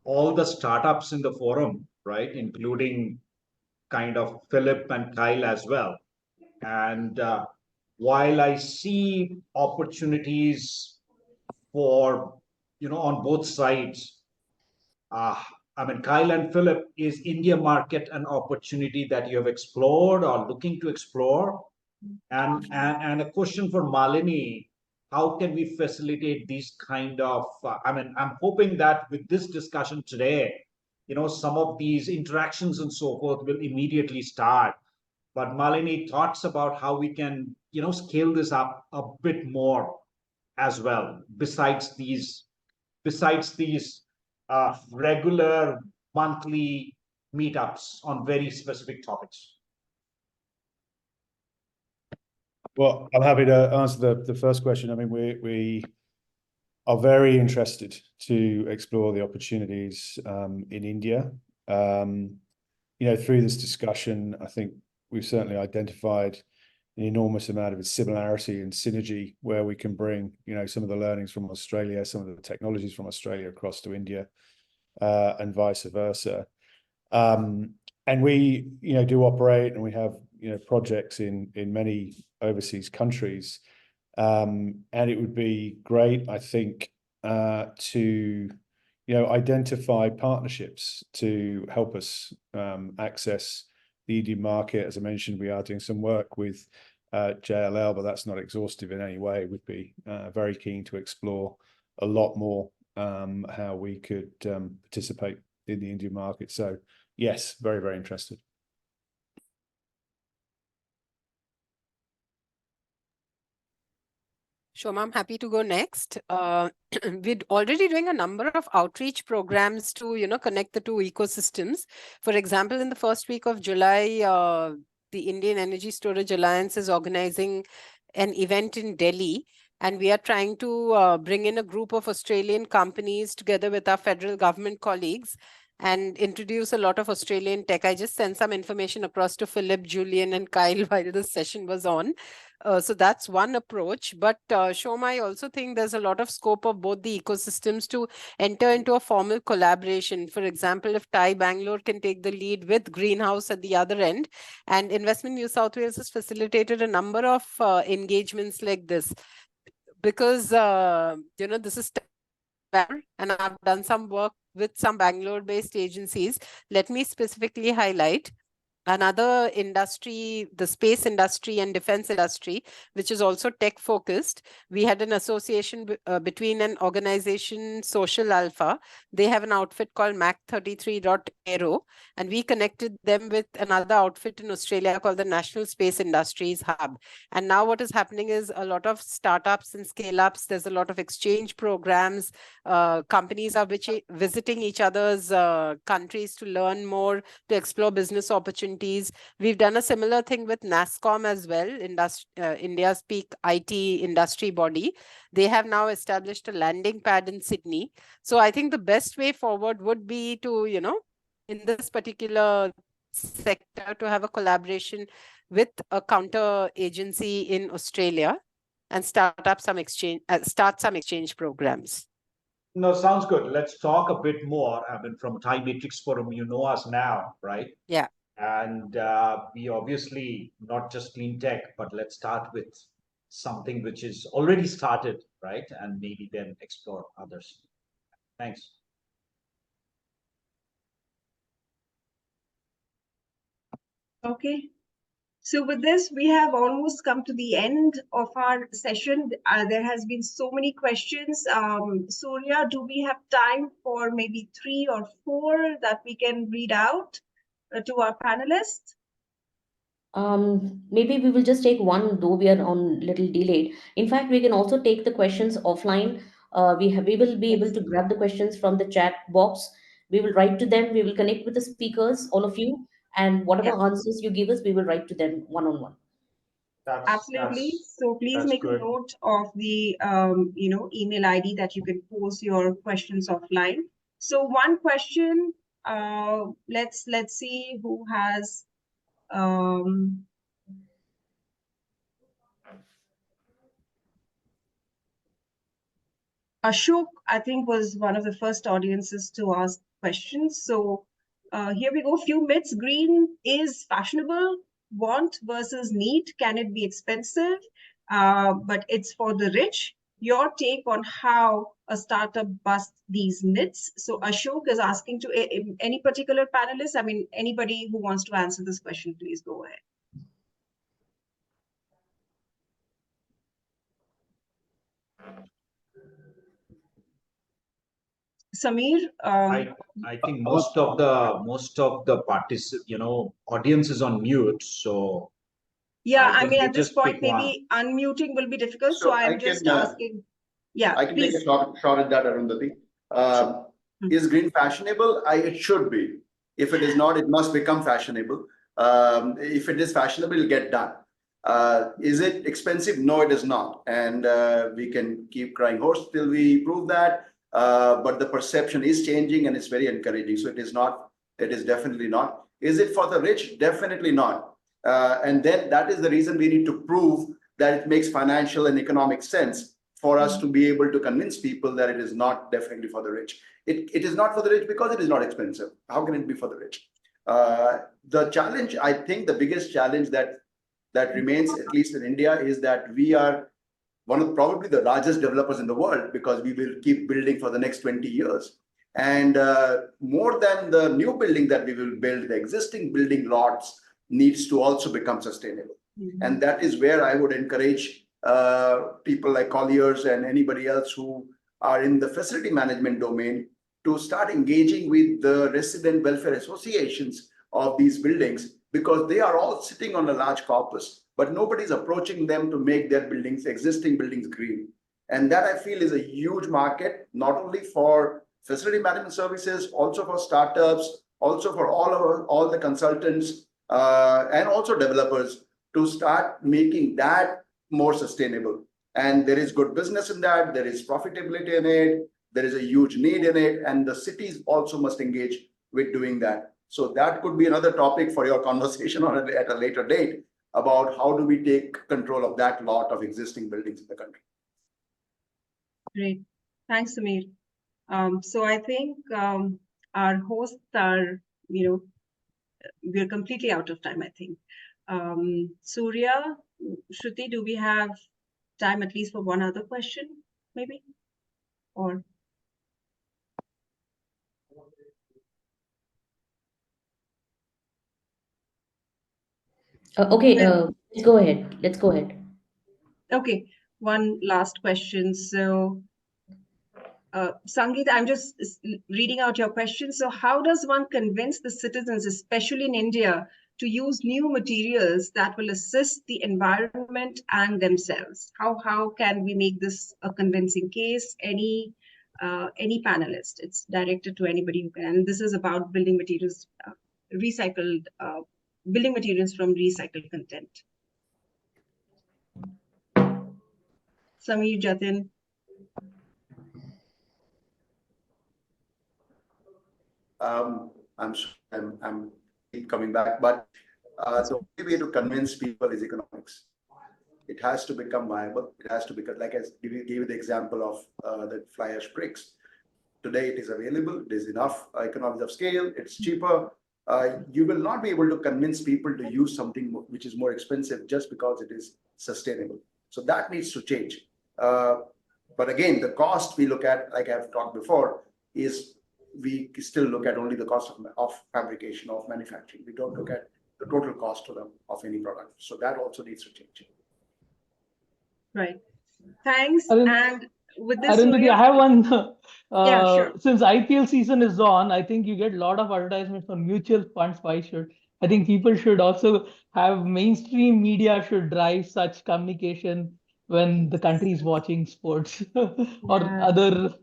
all the startups in the forum, right, including kind of Philip and Kyle as well. And while I see opportunities for, on both sides, I mean, Kyle and Philip, is India market an opportunity that you have explored or looking to explore? And a question for Malini, how can we facilitate these kind of, I'm hoping that with this discussion today, some of these interactions and so forth will immediately start. But Malini, thoughts about how we can, scale this up a bit more as well, besides these regular monthly meetups on very specific topics. Well, I'm happy to answer the first question. I mean, we are very interested to explore the opportunities in India. Through this discussion, I think we've certainly identified an enormous amount of similarity and synergy where we can bring, some of the learnings from Australia, some of the technologies from Australia across to India, and vice versa. And we, do operate, and we have, projects in many overseas countries. And it would be great, I think, to, identify partnerships to help us access the Indian market. As I mentioned, we are doing some work with JLL, but that's not exhaustive in any way. We'd be very keen to explore a lot more how we could participate in the Indian market. So yes, very, very interested. Shoma, I'm happy to go next. We're already doing a number of outreach programs to, connect the two ecosystems. For example, in the first week of July, the Indian Energy Storage Alliance is organizing an event in Delhi, and we are trying to bring in a group of Australian companies together with our federal government colleagues and introduce a lot of Australian tech. I just sent some information across to Philip, Julian, and Kyle while the session was on. So that's one approach. But Shoma, I also think there's a lot of scope of both the ecosystems to enter into a formal collaboration. For example, if TIE Bangalore can take the lead with Greenhouse at the other end, and Investment New South Wales has facilitated a number of engagements like this. Because, this is and I've done some work with some Bangalore-based agencies. Let me specifically highlight another industry, the space industry and defense industry, which is also tech focused. We had an association between an organization, Social Alpha. They have an outfit called Mac33.aero, and we connected them with another outfit in Australia called the National Space Industries Hub. And now what is happening is a lot of startups and scale-ups. There's a lot of exchange programs. Companies are visiting each other's countries to learn more, to explore business opportunities. We've done a similar thing with NASSCOM as well, India's peak IT industry body. They have now established a landing pad in Sydney. So I think the best way forward would be to, in this particular sector, to have a collaboration with a counter agency in Australia and start some exchange programs. No, sounds good. Let's talk a bit more. I mean, from Thai Matrix Forum, you know us now, right? Yeah. And we obviously not just clean tech, but let's start with something which is already started, right? And maybe then explore others. Thanks. Okay. So with this, we have almost come to the end of our session. There has been so many questions. Surya, do we have time for maybe 3 or 4 that we can read out to our panelists? Maybe we will just take one, though we are on little delayed. In fact, we can also take the questions offline. We will be able to grab the questions from the chat box. We will write to them. We will connect with the speakers, all of you, and whatever answers you give us, we will write to them one-on-one. Absolutely. So please make a note of the email ID that you can post your questions offline. So one question, let's see who has Ashok, I think, was one of the first audiences to ask questions. So here we go. Few myths. Green is fashionable. Want versus need. Can it be expensive? But it's for the rich. Your take on how a startup busts these myths. So Ashok is asking to any particular panelist. I mean, anybody who wants to answer this question, please go ahead. Samir, I think most of the audience is on mute, so yeah, I mean, at this point, maybe unmuting will be difficult. So I'm just asking. Yeah, I can take a shot at that, Arundhati. Is green fashionable? It should be. If it is not, it must become fashionable. If it is fashionable, it'll get done. Is it expensive? No, it is not. And we can keep crying horse till we prove that. But the perception is changing and it's very encouraging. So it is not, it is definitely not. Is it for the rich? Definitely not. And then that is the reason we need to prove that it makes financial and economic sense for us to be able to convince people that it is not definitely for the rich. It is not for the rich because it is not expensive. How can it be for the rich? The challenge, I think the biggest challenge that remains, at least in India, is that we are one of probably the largest developers in the world because we will keep building for the next 20 years. And more than the new building that we will build, the existing building lots needs to also become sustainable. And that is where I would encourage people like Colliers and anybody else who are in the facility management domain to start engaging with the resident welfare associations of these buildings, because they are all sitting on a large corpus, but nobody's approaching them to make their buildings, existing buildings, green. And that, I feel, is a huge market, not only for facility management services, also for startups, also for all the consultants, and also developers, to start making that more sustainable. And there is good business in that, there is profitability in it, there is a huge need in it, and the cities also must engage with doing that. So that could be another topic for your conversation at a later date, about how do we take control of that lot of existing buildings in the country. Great. Thanks, Samir. So I think our hosts are, we're completely out of time, I think. Surya, Shruti, do we have time at least for one other question, maybe? Or? Okay, Well, let's go ahead. Let's go ahead. okay, one last question. So, Sangeet, I'm just reading out your question. So, how does one convince the citizens, especially in India, to use new materials that will assist the environment and themselves? How can we make this a convincing case? Any panelist? It's directed to anybody who can. This is about building materials, recycled building materials from recycled content. Sameer, Jatin. I'm keep coming back, but the only way to convince people is economics. It has to become viable. It has to become, like I gave you the example of the fly ash bricks. Today it is available. It is enough economies of scale. It's cheaper. You will not be able to convince people to use something which is more expensive just because it is sustainable. So that needs to change. But again, the cost we look at, like I've talked before, is we still look at only the cost of fabrication, of manufacturing. We don't look at the total cost of any product. So that also needs to change. Right. Thanks. And with this, Arundhati, I have one. Yeah, sure. Since IPL season is on, I think you get a lot of advertisements on mutual funds. I think people should also have mainstream media should drive such communication when the country is watching sports or other.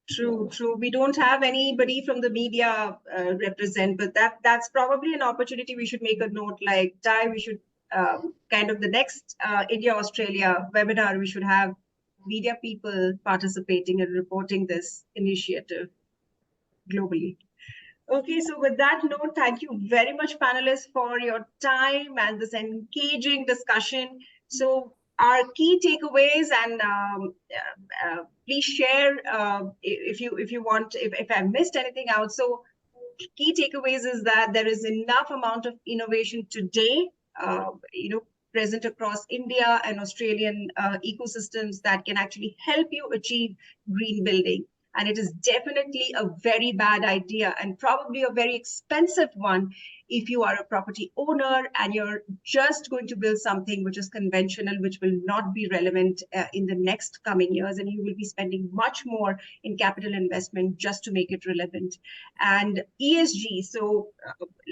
True. We don't have anybody from the media represent, but that's probably an opportunity. We should make a note, like Ty, we should kind of the next India-Australia webinar, we should have media people participating and reporting this initiative globally. Okay, so with that note, thank you very much, panelists, for your time and this engaging discussion. So our key takeaways, and please share if you want, if I missed anything out. So key takeaways is that there is enough amount of innovation today, present across India and Australian ecosystems that can actually help you achieve green building. And it is definitely a very bad idea and probably a very expensive one if you are a property owner and you're just going to build something which is conventional, which will not be relevant in the next coming years. And you will be spending much more in capital investment just to make it relevant. And ESG, so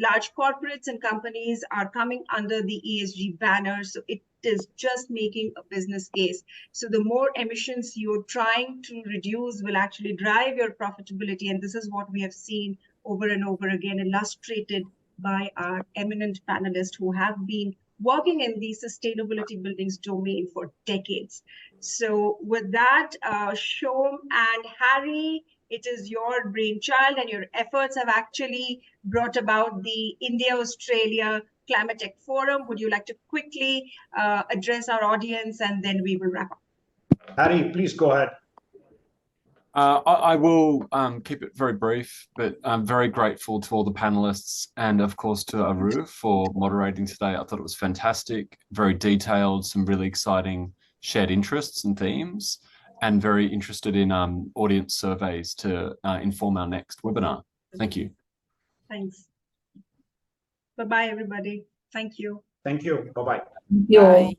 large corporates and companies are coming under the ESG banner. So it is just making a business case. So the more emissions you're trying to reduce will actually drive your profitability. And this is what we have seen over and over again, illustrated by our eminent panelists who have been working in the sustainability buildings domain for decades. So with that, Shom and Harry, it is your brainchild and your efforts have actually brought about the India-Australia Climate Tech Forum. Would you like to quickly address our audience and then we will wrap up? Harry, please go ahead. I will keep it very brief, but I'm very grateful to all the panelists and, of course, to Aru for moderating today. I thought it was fantastic, very detailed, some really exciting shared interests and themes, and very interested in audience surveys to inform our next webinar. Thank you. Thanks. Bye-bye, everybody. Thank you. Thank you. Bye-bye. Bye.